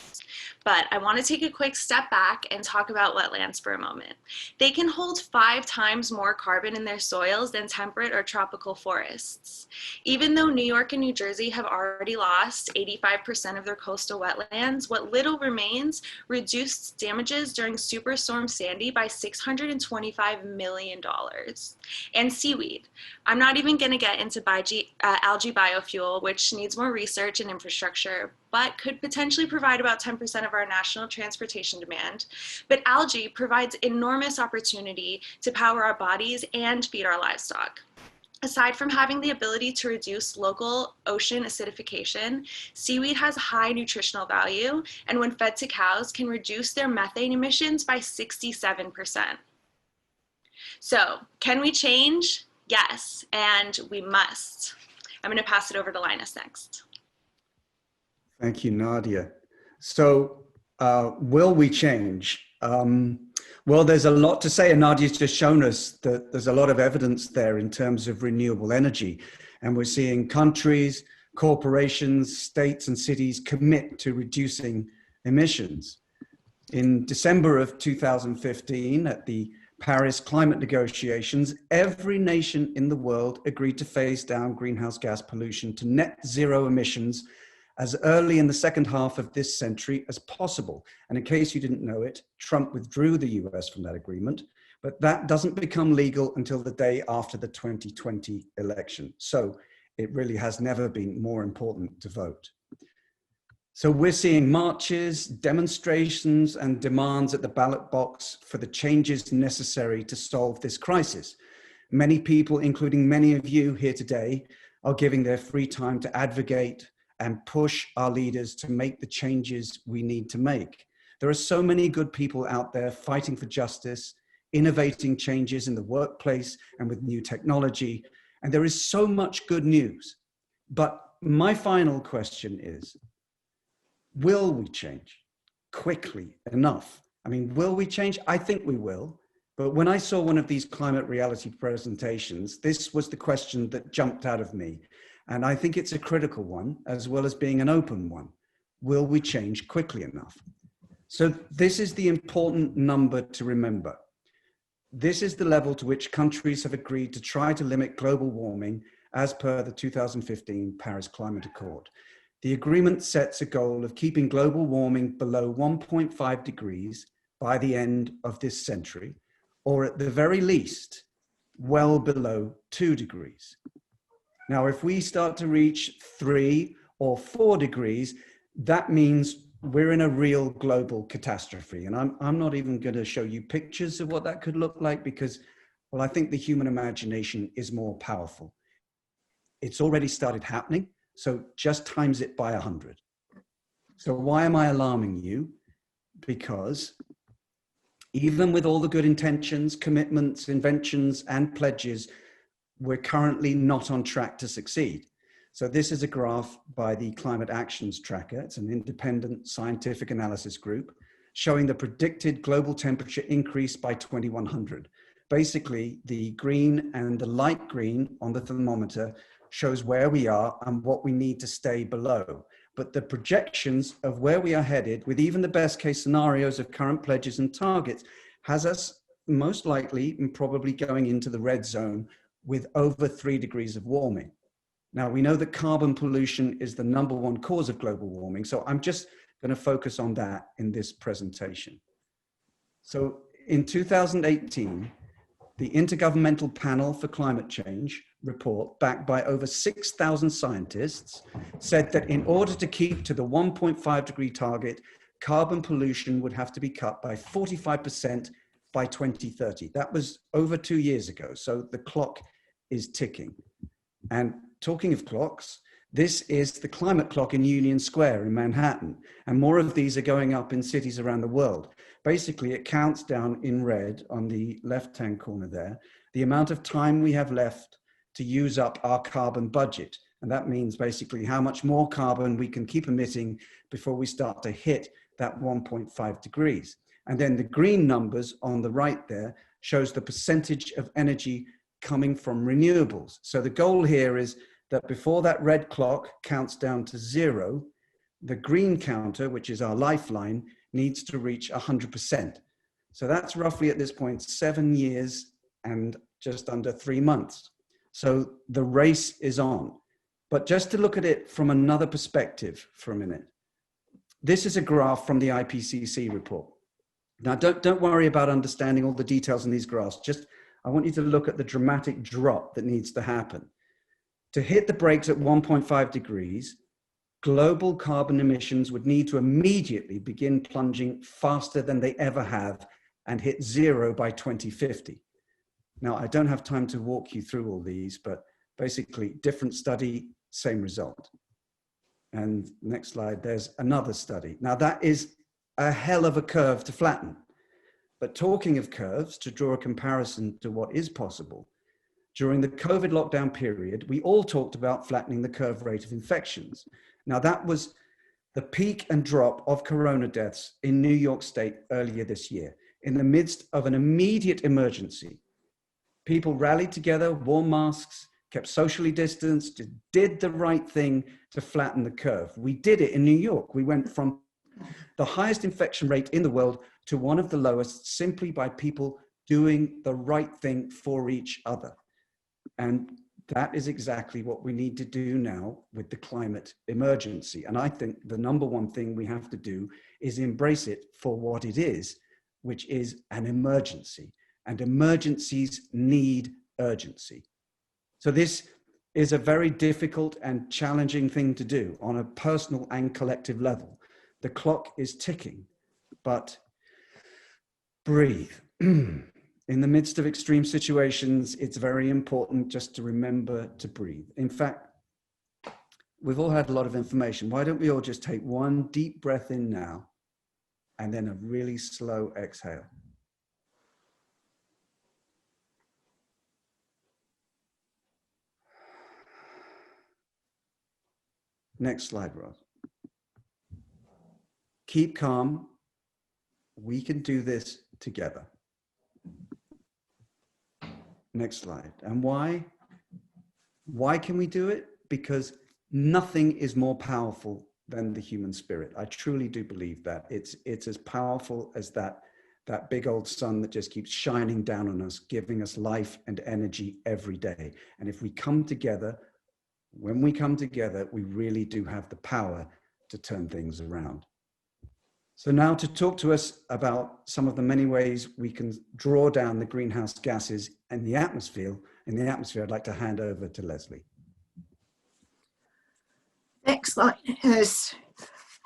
But I want to take a quick step back and talk about wetlands for a moment. They can hold 5 times more carbon in their soils than temperate or tropical forests. Even though New York and New Jersey have already lost 85% of their coastal wetlands, what little remains reduced damages during Superstorm Sandy by $625 million. And seaweed. I'm not even going to get into algae biofuel, which needs more research and infrastructure, but could potentially provide about 10% of our national transportation demand. But algae provides enormous opportunity to power our bodies and feed our livestock. Aside from having the ability to reduce local ocean acidification, seaweed has high nutritional value, and when fed to cows can reduce their methane emissions by 67%. So, can we change? Yes, and we must. I'm going to pass it over to Linus next. Thank you, Nadia. So, will we change? Well, there's a lot to say, and Nadia's just shown us that there's a lot of evidence there in terms of renewable energy. And we're seeing countries, corporations, states, and cities commit to reducing emissions. In December of 2015, at the Paris climate negotiations, every nation in the world agreed to phase down greenhouse gas pollution to net zero emissions as early in the second half of this century as possible. And in case you didn't know it, Trump withdrew the US from that agreement, but that doesn't become legal until the day after the 2020 election. So it really has never been more important to vote. So we're seeing marches, demonstrations, and demands at the ballot box for the changes necessary to solve this crisis. Many people, including many of you here today, are giving their free time to advocate and push our leaders to make the changes we need to make. There are so many good people out there fighting for justice, innovating changes in the workplace and with new technology, and there is so much good news. But my final question is, will we change quickly enough? I mean, will we change? I think we will. But when I saw one of these climate reality presentations, this was the question that jumped out of me. And I think it's a critical one, as well as being an open one. Will we change quickly enough? So this is the important number to remember. This is the level to which countries have agreed to try to limit global warming as per the 2015 Paris Climate Accord. The agreement sets a goal of keeping global warming below 1.5 degrees by the end of this century, or at the very least, well below 2 degrees. Now, if we start to reach 3 or 4 degrees, that means we're in a real global catastrophe. And I'm not even going to show you pictures of what that could look like because, well, I think the human imagination is more powerful. It's already started happening. So just times it by 100. So why am I alarming you? Because even with all the good intentions, commitments, inventions, and pledges, we're currently not on track to succeed. So this is a graph by the Climate Actions Tracker. It's an independent scientific analysis group showing the predicted global temperature increase by 2100. Basically, the green and the light green on the thermometer shows where we are and what we need to stay below. But the projections of where we are headed, with even the best case scenarios of current pledges and targets, has us most likely and probably going into the red zone with over 3 degrees of warming. Now, we know that carbon pollution is the #1 cause of global warming, so I'm just going to focus on that in this presentation. So in 2018, the Intergovernmental Panel for Climate Change report, backed by over 6,000 scientists, said that in order to keep to the 1.5-degree target, carbon pollution would have to be cut by 45% by 2030. That was over 2 years ago, so the clock is ticking. And talking of clocks, this is the climate clock in Union Square in Manhattan, and more of these are going up in cities around the world. Basically, it counts down in red on the left-hand corner there, the amount of time we have left to use up our carbon budget. And that means basically how much more carbon we can keep emitting before we start to hit that 1.5 degrees. And then the green numbers on the right there shows the percentage of energy coming from renewables. So the goal here is that before that red clock counts down to 0, the green counter, which is our lifeline, needs to reach 100%. So that's roughly at this point 7 years and just under 3 months. So the race is on. But just to look at it from another perspective for a minute, this is a graph from the IPCC report. Now, don't worry about understanding all the details in these graphs. Just, I want you to look at the dramatic drop that needs to happen. To hit the brakes at 1.5 degrees, global carbon emissions would need to immediately begin plunging faster than they ever have and hit 0 by 2050. Now, I don't have time to walk you through all these, but basically different study, same result. And next slide, there's another study. Now that is a hell of a curve to flatten. But talking of curves, to draw a comparison to what is possible, during the COVID lockdown period, we all talked about flattening the curve rate of infections. Now that was the peak and drop of corona deaths in New York State earlier this year. In the midst of an immediate emergency, people rallied together, wore masks, kept socially distanced, did the right thing to flatten the curve. We did it in New York. We went from the highest infection rate in the world to one of the lowest simply by people doing the right thing for each other. And that is exactly what we need to do now with the climate emergency. And I think the #1 thing we have to do is embrace it for what it is, which is an emergency. And emergencies need urgency. So this is a very difficult and challenging thing to do on a personal and collective level. The clock is ticking, but breathe. In the midst of extreme situations, it's very important just to remember to breathe. In fact, we've all had a lot of information. Why don't we all just take one deep breath in now and then a really slow exhale? Next slide, Ross. Keep calm. We can do this together. Next slide. And why? Why can we do it? Because nothing is more powerful than the human spirit. I truly do believe that. It's as powerful as that big old sun that just keeps shining down on us, giving us life and energy every day. And if we come together, when we come together, we really do have the power to turn things around. So now to talk to us about some of the many ways we can draw down the greenhouse gases in the atmosphere, I'd like to hand over to Leslie. Thanks, Linus.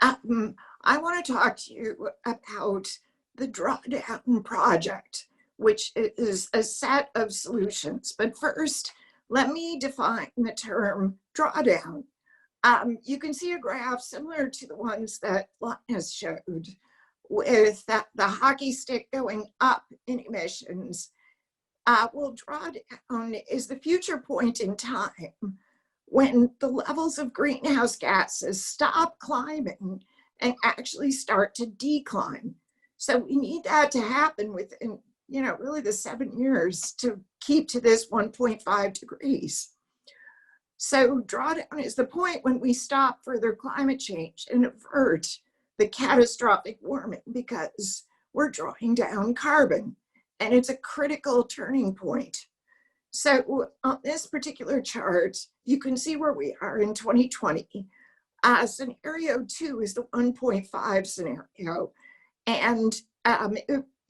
I want to talk to you about the Drawdown Project, which is a set of solutions. But first, let me define the term drawdown. You can see a graph similar to the ones that Linus showed, with the hockey stick going up in emissions. Well, drawdown is the future point in time when the levels of greenhouse gases stop climbing and actually start to decline. So we need that to happen within, really the 7 years to keep to this 1.5 degrees. So drawdown is the point when we stop further climate change and avert the catastrophic warming because we're drawing down carbon, and it's a critical turning point. So on this particular chart, you can see where we are in 2020. Scenario 2 is the 1.5 scenario. And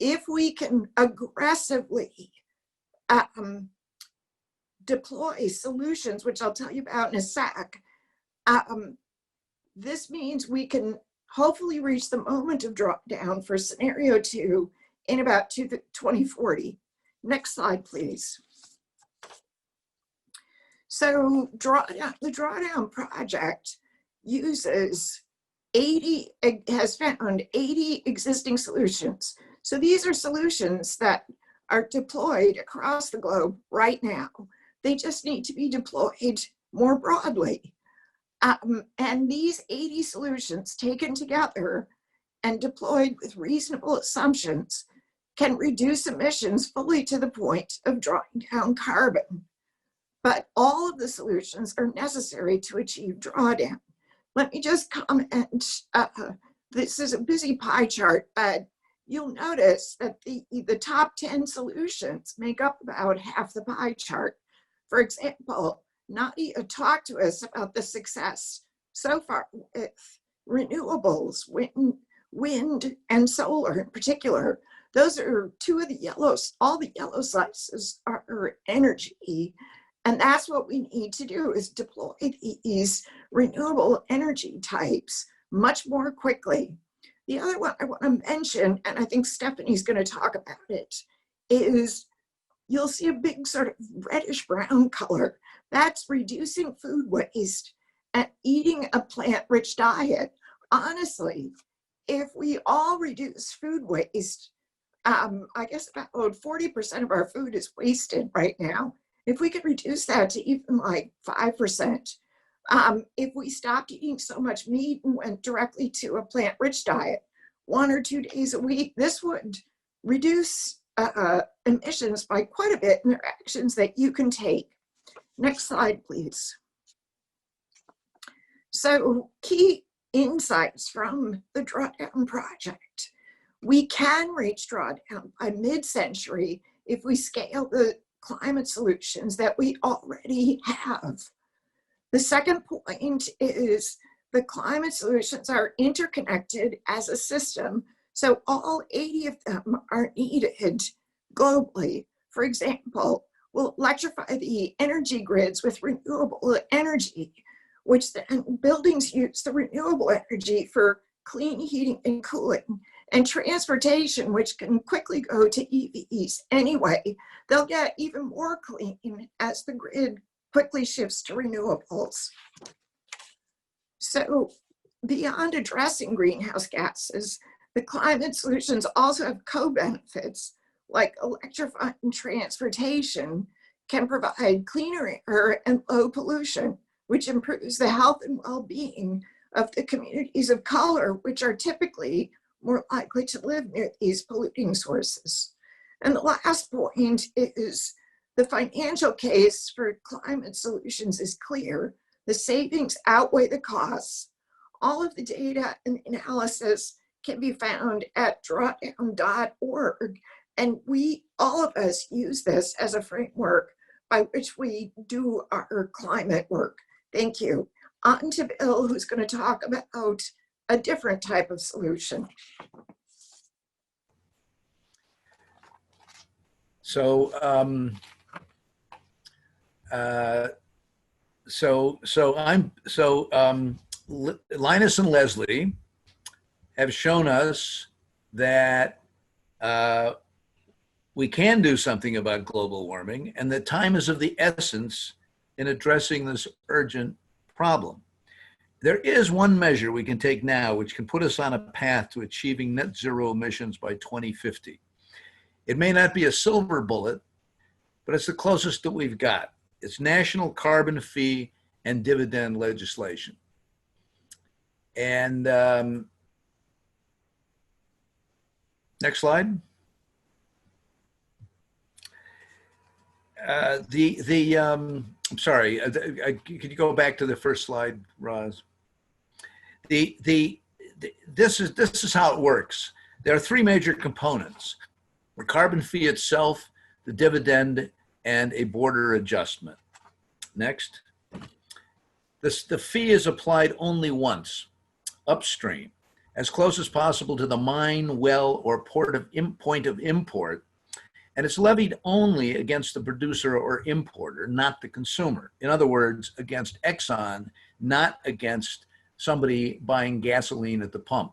if we can aggressively deploy solutions, which I'll tell you about in a sec, this means we can hopefully reach the moment of drawdown for scenario 2 in about 2040. Next slide, please. So the Drawdown Project uses has found 80 existing solutions. So these are solutions that are deployed across the globe right now. They just need to be deployed more broadly. And these 80 solutions taken together and deployed with reasonable assumptions can reduce emissions fully to the point of drawing down carbon. But all of the solutions are necessary to achieve drawdown. Let me just comment, this is a busy pie chart, but you'll notice that the top 10 solutions make up about half the pie chart. For example, Nadia talked to us about the success so far with renewables, wind and solar in particular. Those are two of the yellows, all the yellow slices are energy. And that's what we need to do, is deploy these renewable energy types much more quickly. The other one I want to mention, and I think Stephanie's going to talk about it, is you'll see a big sort of reddish brown color. That's reducing food waste and eating a plant-rich diet. Honestly, if we all reduce food waste, I guess about 40% of our food is wasted right now. If we could reduce that to even like 5%, if we stopped eating so much meat and went directly to a plant-rich diet 1 or 2 days a week, this would reduce emissions by quite a bit, and there are actions that you can take. Next slide, please. So key insights from the Drawdown Project. We can reach drawdown by mid-century if we scale the climate solutions that we already have. The second point is the climate solutions are interconnected as a system, so all 80 of them are needed globally. For example, we'll electrify the energy grids with renewable energy, which then buildings use the renewable energy for clean heating and cooling, and transportation, which can quickly go to EVs anyway. They'll get even more clean as the grid quickly shifts to renewables. So beyond addressing greenhouse gases, the climate solutions also have co-benefits, like electrifying transportation can provide cleaner air and low pollution, which improves the health and well-being of the communities of color, which are typically more likely to live near these polluting sources. And the last point is the financial case for climate solutions is clear. The savings outweigh the costs. All of the data and analysis can be found at drawdown.org. And all of us use this as a framework by which we do our climate work. Thank you. On to Bill, who's going to talk about a different type of solution. So, Linus and Leslie have shown us that we can do something about global warming, and that time is of the essence in addressing this urgent problem. There is one measure we can take now which can put us on a path to achieving net zero emissions by 2050. It may not be a silver bullet, but it's the closest that we've got. It's national carbon fee and dividend legislation. And next slide. I'm sorry, could you go back to the first slide, Roz? This is how it works. There are three major components: the carbon fee itself, the dividend, and a border adjustment. Next. The fee is applied only once, upstream, as close as possible to the mine, well, or point of import, and it's levied only against the producer or importer, not the consumer. In other words, against Exxon, not against somebody buying gasoline at the pump.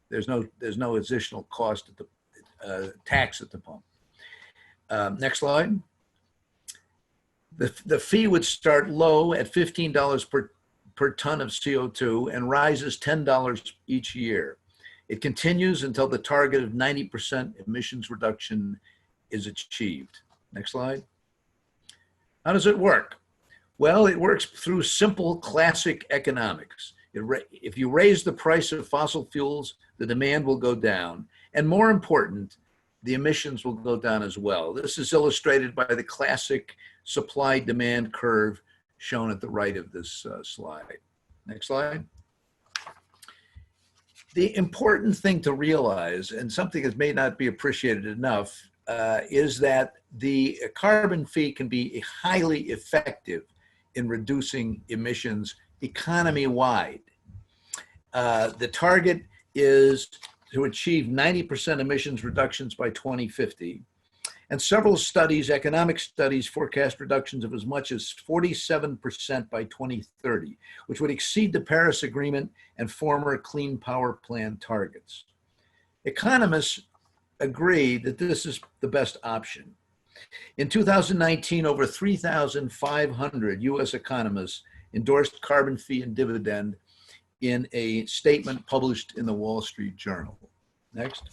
There's no additional cost at the tax at the pump. Next slide. The fee would start low at $15 per ton of CO2 and rises $10 each year. It continues until the target of 90% emissions reduction is achieved. Next slide. How does it work? Well, it works through simple classic economics. If you raise the price of fossil fuels, the demand will go down. And more important, the emissions will go down as well. This is illustrated by the classic supply-demand curve shown at the right of this slide. Next slide. The important thing to realize, and something that may not be appreciated enough, is that the carbon fee can be highly effective in reducing emissions economy-wide. The target is to achieve 90% emissions reductions by 2050. And several studies, economic studies, forecast reductions of as much as 47% by 2030, which would exceed the Paris Agreement and former Clean Power Plan targets. Economists agree that this is the best option. In 2019, over 3,500 US economists endorsed carbon fee and dividend in a statement published in the Wall Street Journal. Next.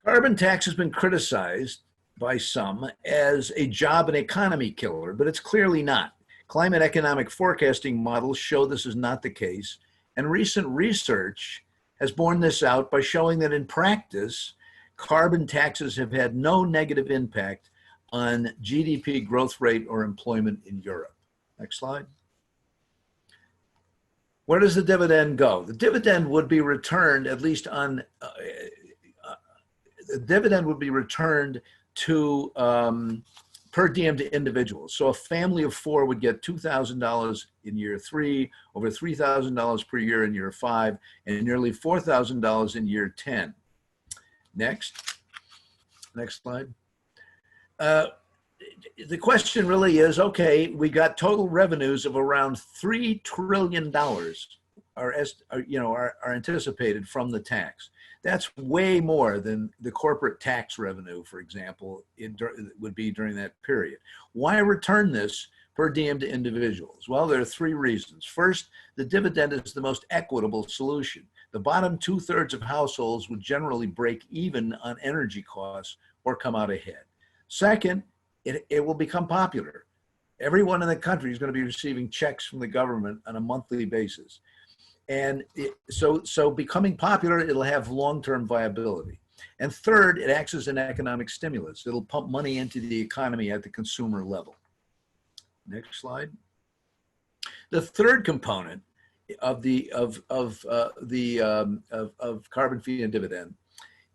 Carbon tax has been criticized by some as a job and economy killer, but it's clearly not. Climate economic forecasting models show this is not the case, and recent research has borne this out by showing that in practice, carbon taxes have had no negative impact on GDP growth rate or employment in Europe. Next slide. Where does the dividend go? The dividend would be returned at least on the dividend would be returned to per diem to individuals. So a family of 4 would get $2,000 in year 3, over $3,000 per year in year 5, and nearly $4,000 in year 10. Next slide. The question really is, okay, we got total revenues of around $3 trillion are anticipated from the tax. That's way more than the corporate tax revenue, for example, would be during that period. Why return this per diem to individuals? Well, there are 3 reasons. First, the dividend is the most equitable solution. The bottom 2/3 of households would generally break even on energy costs or come out ahead. Second, it will become popular. Everyone in the country is going to be receiving checks from the government on a monthly basis. And so becoming popular, it'll have long-term viability. And third, it acts as an economic stimulus. It'll pump money into the economy at the consumer level. Next slide. The third component of carbon fee and dividend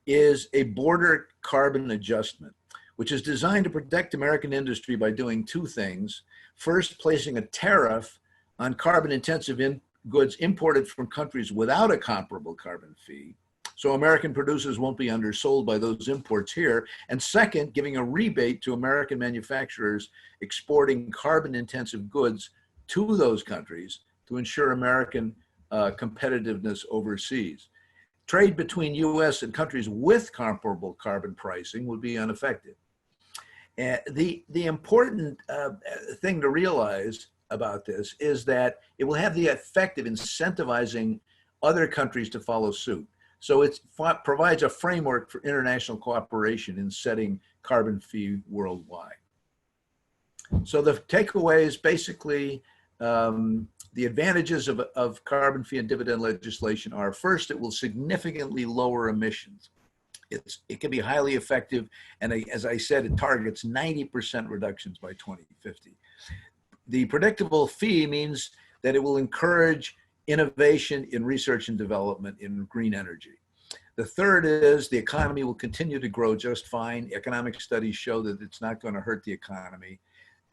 is a border carbon adjustment, which is designed to protect American industry by doing 2 things. First, placing a tariff on carbon-intensive goods imported from countries without a comparable carbon fee, so American producers won't be undersold by those imports here. And second, giving a rebate to American manufacturers exporting carbon-intensive goods to those countries to ensure American competitiveness overseas. Trade between US and countries with comparable carbon pricing would be unaffected. The important thing to realize about this is that it will have the effect of incentivizing other countries to follow suit. So it provides a framework for international cooperation in setting carbon fee worldwide. So the takeaway is basically the advantages of carbon fee and dividend legislation are, first, it will significantly lower emissions. It can be highly effective, and as I said, it targets 90% reductions by 2050. The predictable fee means that it will encourage innovation in research and development in green energy. The third is the economy will continue to grow just fine. Economic studies show that it's not going to hurt the economy.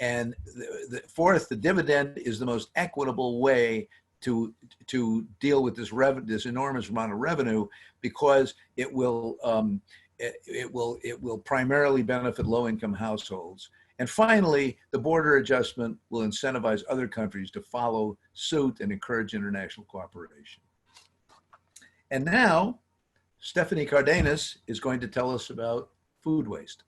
And the fourth, the dividend is the most equitable way to deal with this enormous amount of revenue, because it will primarily benefit low-income households. And finally, the border adjustment will incentivize other countries to follow suit and encourage international cooperation. And now, Stephanie Cardenas is going to tell us about food waste.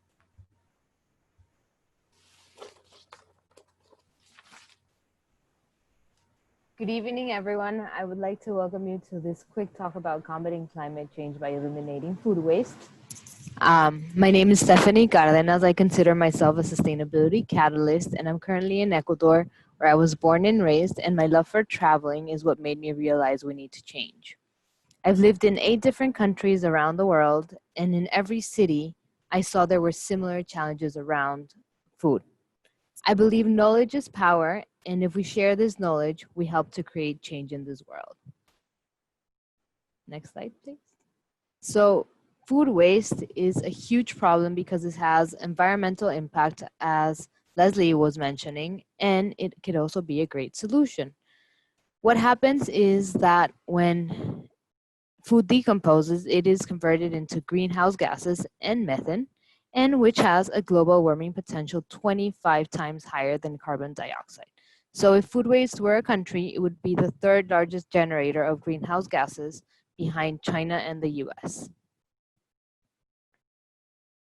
Good evening, everyone. I would like to welcome you to this quick talk about combating climate change by eliminating food waste. My name is Stephanie Cardenas. I consider myself a sustainability catalyst, and I'm currently in Ecuador, where I was born and raised, and my love for traveling is what made me realize we need to change. I've lived in 8 different countries around the world, and in every city, I saw there were similar challenges around food. I believe knowledge is power, and if we share this knowledge, we help to create change in this world. Next slide, please. So food waste is a huge problem because it has environmental impact, as Leslie was mentioning, and it could also be a great solution. What happens is that when food decomposes, it is converted into greenhouse gases and methane, and which has a global warming potential 25 times higher than carbon dioxide. So if food waste were a country, it would be the 3rd largest generator of greenhouse gases behind China and the US.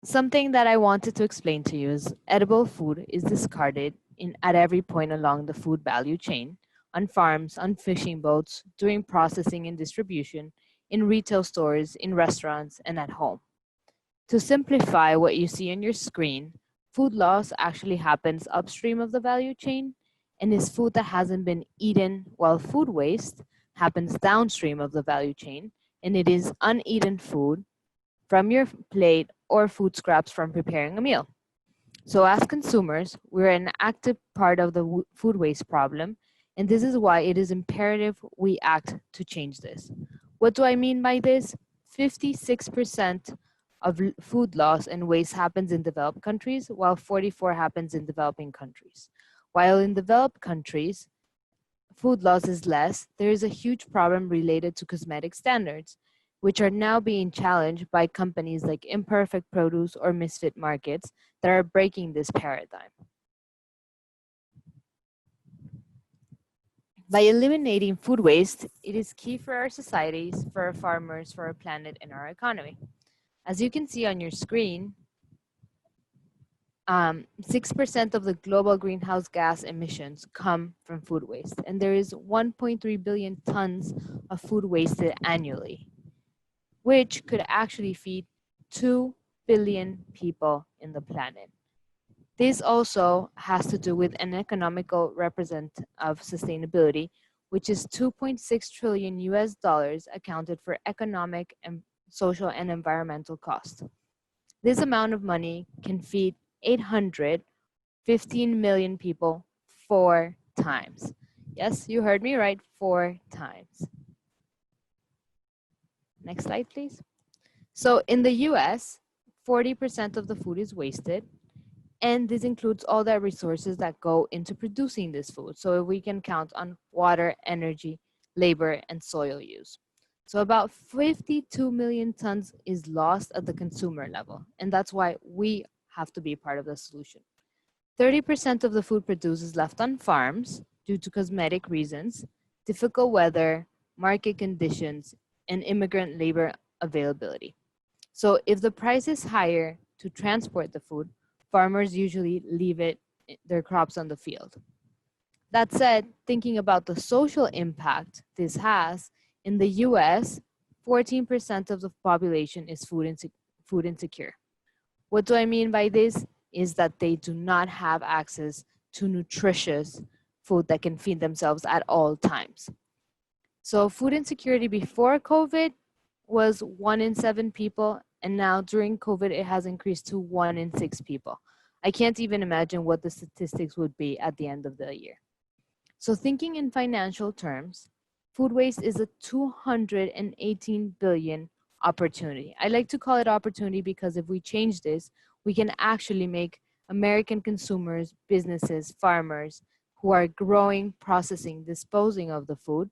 Something that I wanted to explain to you is edible food is discarded at every point along the food value chain, on farms, on fishing boats, during processing and distribution, in retail stores, in restaurants, and at home. To simplify what you see on your screen, food loss actually happens upstream of the value chain and is food that hasn't been eaten, while food waste happens downstream of the value chain, and it is uneaten food from your plate or food scraps from preparing a meal. So as consumers, we're an active part of the food waste problem, and this is why it is imperative we act to change this. What do I mean by this? 56% of food loss and waste happens in developed countries, while 44% happens in developing countries. While in developed countries, food loss is less, there is a huge problem related to cosmetic standards, which are now being challenged by companies like Imperfect Produce or Misfit Markets that are breaking this paradigm. By eliminating food waste, it is key for our societies, for our farmers, for our planet, and our economy. As you can see on your screen, 6% of the global greenhouse gas emissions come from food waste, and there is 1.3 billion tons of food wasted annually, which could actually feed 2 billion people in the planet. This also has to do with an economical represent of sustainability, which is $2.6 trillion accounted for economic and social and environmental costs. This amount of money can feed 815 million people 4 times. Yes, you heard me right, 4 times. Next slide, please. So in the US, 40% of the food is wasted, and this includes all the resources that go into producing this food. So we can count on water, energy, labor, and soil use. So about 52 million tons is lost at the consumer level, and that's why we have to be part of the solution. 30% of the food produced is left on farms due to cosmetic reasons, difficult weather, market conditions, and immigrant labor availability. So if the price is higher to transport the food, farmers usually leave their crops on the field. That said, thinking about the social impact this has, in the US, 14% of the population is food insecure. What do I mean by this? Is that they do not have access to nutritious food that can feed themselves at all times. So food insecurity before COVID was 1 in 7 people, and now during COVID, it has increased to 1 in 6 people. I can't even imagine what the statistics would be at the end of the year. So thinking in financial terms, food waste is a $218 billion opportunity. I like to call it opportunity because if we change this, we can actually make American consumers, businesses, farmers who are growing, processing, disposing of the food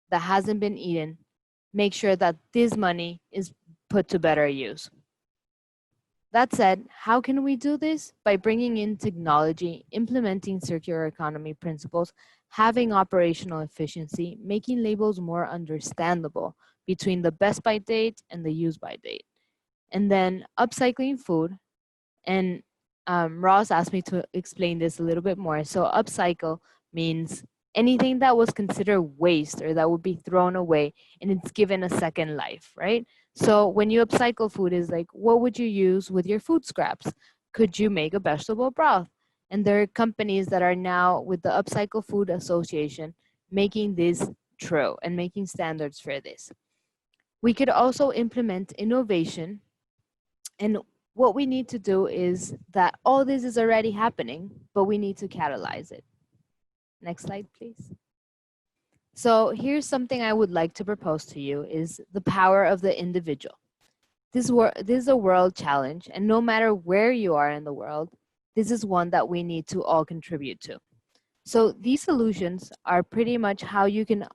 that hasn't been eaten, make sure that this money is put to better use. That said, how can we do this? By bringing in technology, implementing circular economy principles, having operational efficiency, making labels more understandable between the best by date and the use by date, and then upcycling food. And Ross asked me to explain this a little bit more. So upcycle means anything that was considered waste or that would be thrown away and it's given a second life, right? So when you upcycle food is like, what would you use with your food scraps? Could you make a vegetable broth? And there are companies that are now with the Upcycle Food Association making this true and making standards for this. We could also implement innovation, and what we need to do is that all this is already happening, but we need to catalyze it. Next slide, please. So here's something I would like to propose to you is the power of the individual. This is a world challenge, and no matter where you are in the world, this is one that we need to all contribute to. So these solutions are pretty much how you can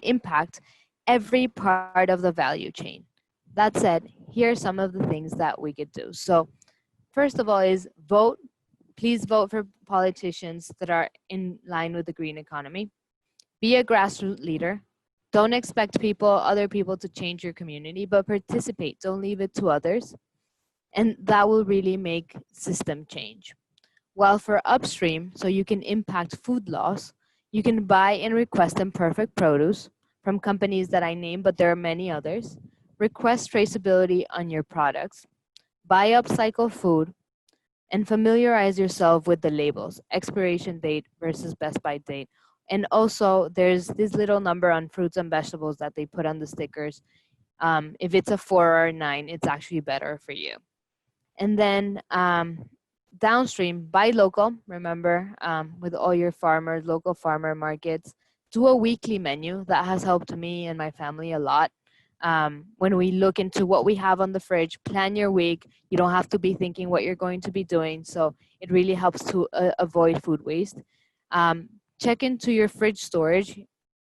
impact every part of the value chain. That said, here are some of the things that we could do. So first of all is vote. Please vote for politicians that are in line with the green economy. Be a grassroots leader. Don't expect other people to change your community, but participate. Don't leave it to others. And that will really make system change. While for upstream, so you can impact food loss, you can buy and request imperfect produce from companies that I name, but there are many others. Request traceability on your products. Buy upcycle food and familiarize yourself with the labels, expiration date versus best by date. And also there's this little number on fruits and vegetables that they put on the stickers. If it's a 4 or a 9, it's actually better for you. And then downstream, buy local, remember, with all your farmers, local farmer markets. Do a weekly menu. That has helped me and my family a lot. When we look into what we have on the fridge, plan your week. You don't have to be thinking what you're going to be doing. So it really helps to avoid food waste. Check into your fridge storage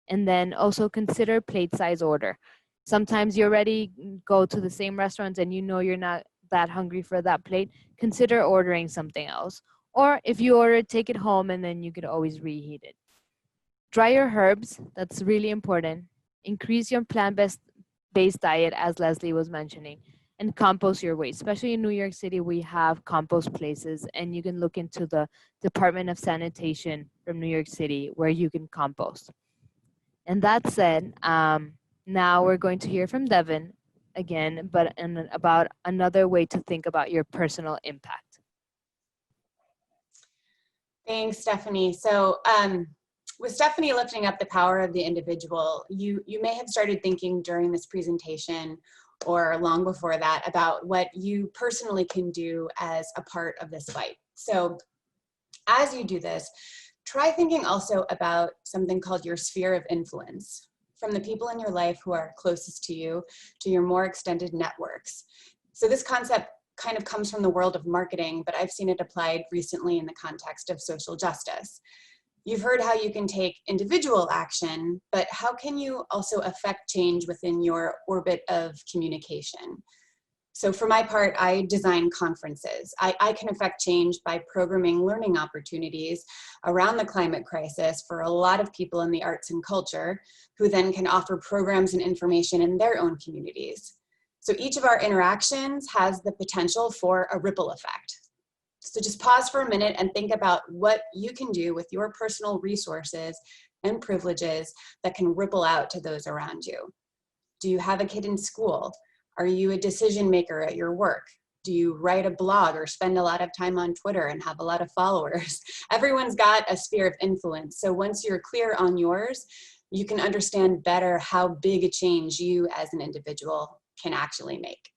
and then also consider plate size order. Sometimes you already go to the same restaurants and you know you're not that hungry for that plate. Consider ordering something else. Or if you order it, take it home and then you could always reheat it. Dry your herbs. That's really important. Increase your plant-based diet, as Leslie was mentioning, and compost your waste. Especially in New York City, we have compost places, and you can look into the Department of Sanitation from New York City where you can compost. And that said, now we're going to hear from Devin again, but about another way to think about your personal impact. Thanks, Stephanie. So with Stephanie lifting up the power of the individual, you may have started thinking during this presentation or long before that about what you personally can do as a part of this fight. So as you do this, try thinking also about something called your sphere of influence, from the people in your life who are closest to you to your more extended networks. So this concept kind of comes from the world of marketing, but I've seen it applied recently in the context of social justice. You've heard how you can take individual action, but how can you also affect change within your orbit of communication? So for my part, I design conferences. I can affect change by programming learning opportunities around the climate crisis for a lot of people in the arts and culture, who then can offer programs and information in their own communities. So each of our interactions has the potential for a ripple effect. So just pause for a minute and think about what you can do with your personal resources and privileges that can ripple out to those around you. Do you have a kid in school? Are you a decision maker at your work? Do you write a blog or spend a lot of time on Twitter and have a lot of followers? Everyone's got a sphere of influence. So once you're clear on yours, you can understand better how big a change you as an individual can actually make.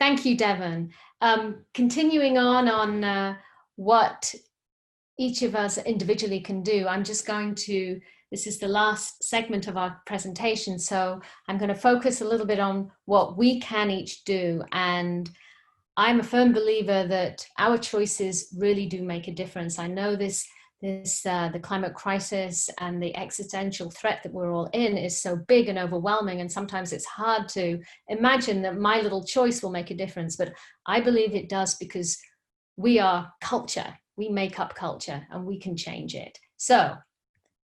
Thank Thank you, Devon. Continuing on what each of us individually can do, I'm just going to, this is the last segment of our presentation, so I'm going to focus a little bit on what we can each do. And I'm a firm believer that our choices really do make a difference. I know the climate crisis and the existential threat that we're all in is so big and overwhelming, and sometimes it's hard to imagine that my little choice will make a difference, but I believe it does, because we are culture. We make up culture and we can change it. So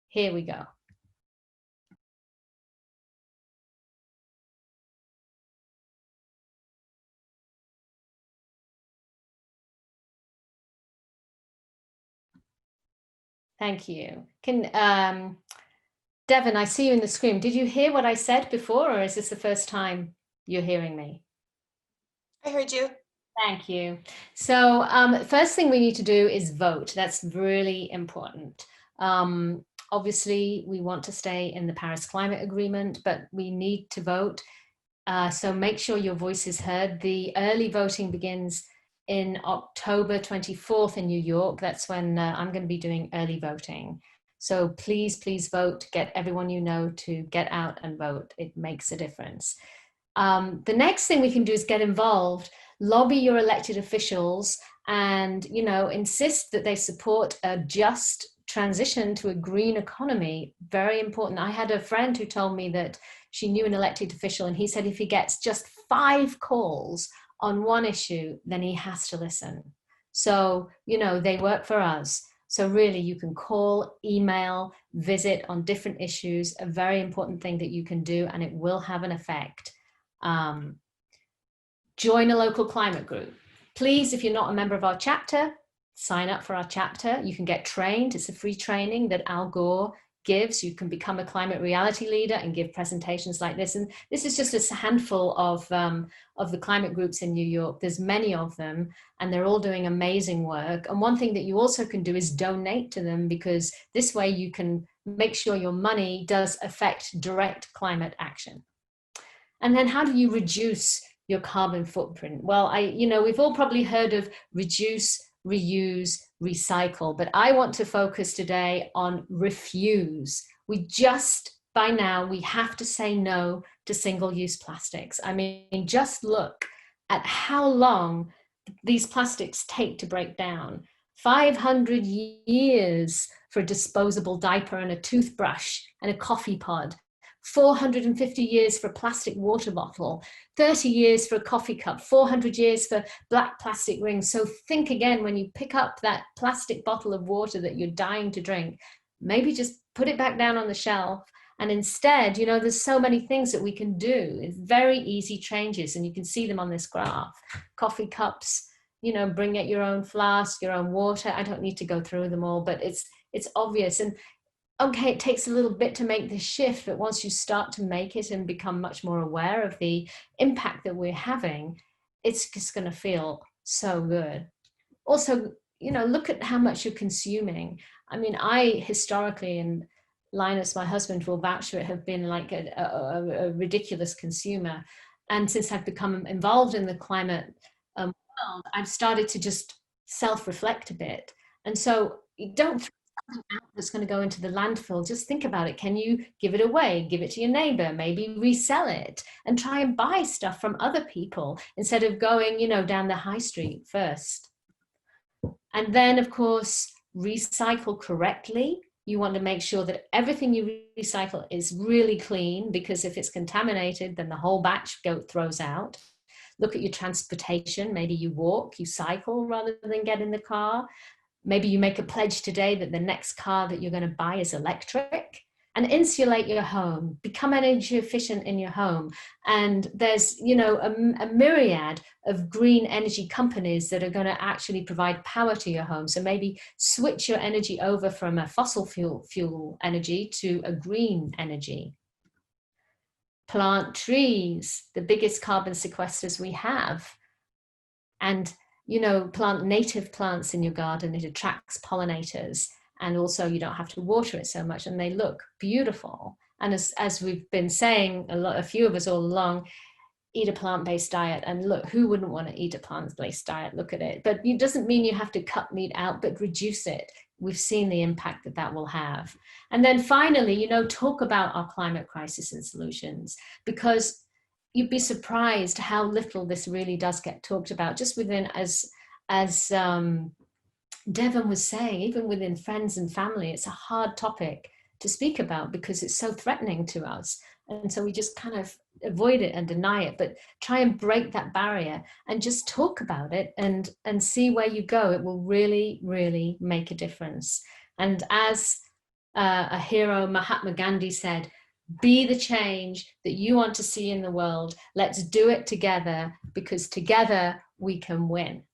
here we go. Thank you. Devon, I see you in the screen. Did you hear what I said before, or is this the first time you're hearing me? I heard you. Thank you. So first thing we need to do is vote. That's really important. Obviously, we want to stay in the Paris Climate Agreement, but we need to vote. So make sure your voice is heard. The early voting begins in October 24th in New York. That's when I'm going to be doing early voting. So please, please vote. Get everyone you know to get out and vote. It makes a difference. The next thing we can do is get involved. Lobby your elected officials and, you know, insist that they support a just transition to a green economy. Very important. I had a friend who told me that she knew an elected official, and he said if he gets just 5 calls on one issue, then he has to listen. So, you know, they work for us. So really you can call, email, visit on different issues, a very important thing that you can do, and it will have an effect. Join a local climate group. Please, if you're not a member of our chapter, sign up for our chapter. You can get trained. It's a free training that Al Gore gives. You can become a climate reality leader and give presentations like this. And this is just a handful of the climate groups in New York. There's many of them, and they're all doing amazing work. And one thing that you also can do is donate to them, because this way you can make sure your money does affect direct climate action. And then how do you reduce your carbon footprint? Well, we've all probably heard of reduce, reuse, recycle, but I want to focus today on refuse. By now, we have to say no to single-use plastics. I mean, just look at how long these plastics take to break down. 500 years for a disposable diaper and a toothbrush and a coffee pod. 450 years for a plastic water bottle, 30 years for a coffee cup, 400 years for black plastic rings. So think again, when you pick up that plastic bottle of water that you're dying to drink, maybe just put it back down on the shelf. And instead, you know, there's so many things that we can do. It's very easy changes, and you can see them on this graph. Coffee cups, you know, bring out your own flask, your own water. I don't need to go through them all, but it's obvious. And okay, it takes a little bit to make this shift, but once you start to make it and become much more aware of the impact that we're having, it's just going to feel so good. Also, you know, look at how much you're consuming. I mean, I historically, and Linus, my husband, will vouch for it, have been like a ridiculous consumer. And since I've become involved in the climate world, I've started to just self-reflect a bit. And so you don't that's going to go into the landfill. Just think about it. Can you give it away, give it to your neighbor, maybe resell it, and try and buy stuff from other people instead of going, you know, down the high street first. And then, of course, recycle correctly. You want to make sure that everything you recycle is really clean, because if it's contaminated, then the whole batch throws out. Look at your transportation. Maybe you walk, you cycle rather than get in the car. Maybe you make a pledge today that the next car that you're going to buy is electric. And insulate your home, become energy efficient in your home. And there's, you know, a myriad of green energy companies that are going to actually provide power to your home. So maybe switch your energy over from a fossil fuel energy to a green energy. Plant trees, the biggest carbon sequesters we have. And you know, plant native plants in your garden. It attracts pollinators, and also you don't have to water it so much, and they look beautiful. And as we've been saying, a few of us all along, eat a plant-based diet. And look, who wouldn't want to eat a plant-based diet? Look at it. But it doesn't mean you have to cut meat out, but reduce it. We've seen the impact that that will have. And then finally, you know, talk about our climate crisis and solutions, because you'd be surprised how little this really does get talked about just within, as Devon was saying, even within friends and family. It's a hard topic to speak about because it's so threatening to us. And so we just kind of avoid it and deny it, but try and break that barrier and just talk about it and see where you go. It will really, really make a difference. And as a hero, Mahatma Gandhi, said, be the change that you want to see in the world. Let's do it together, because together we can win.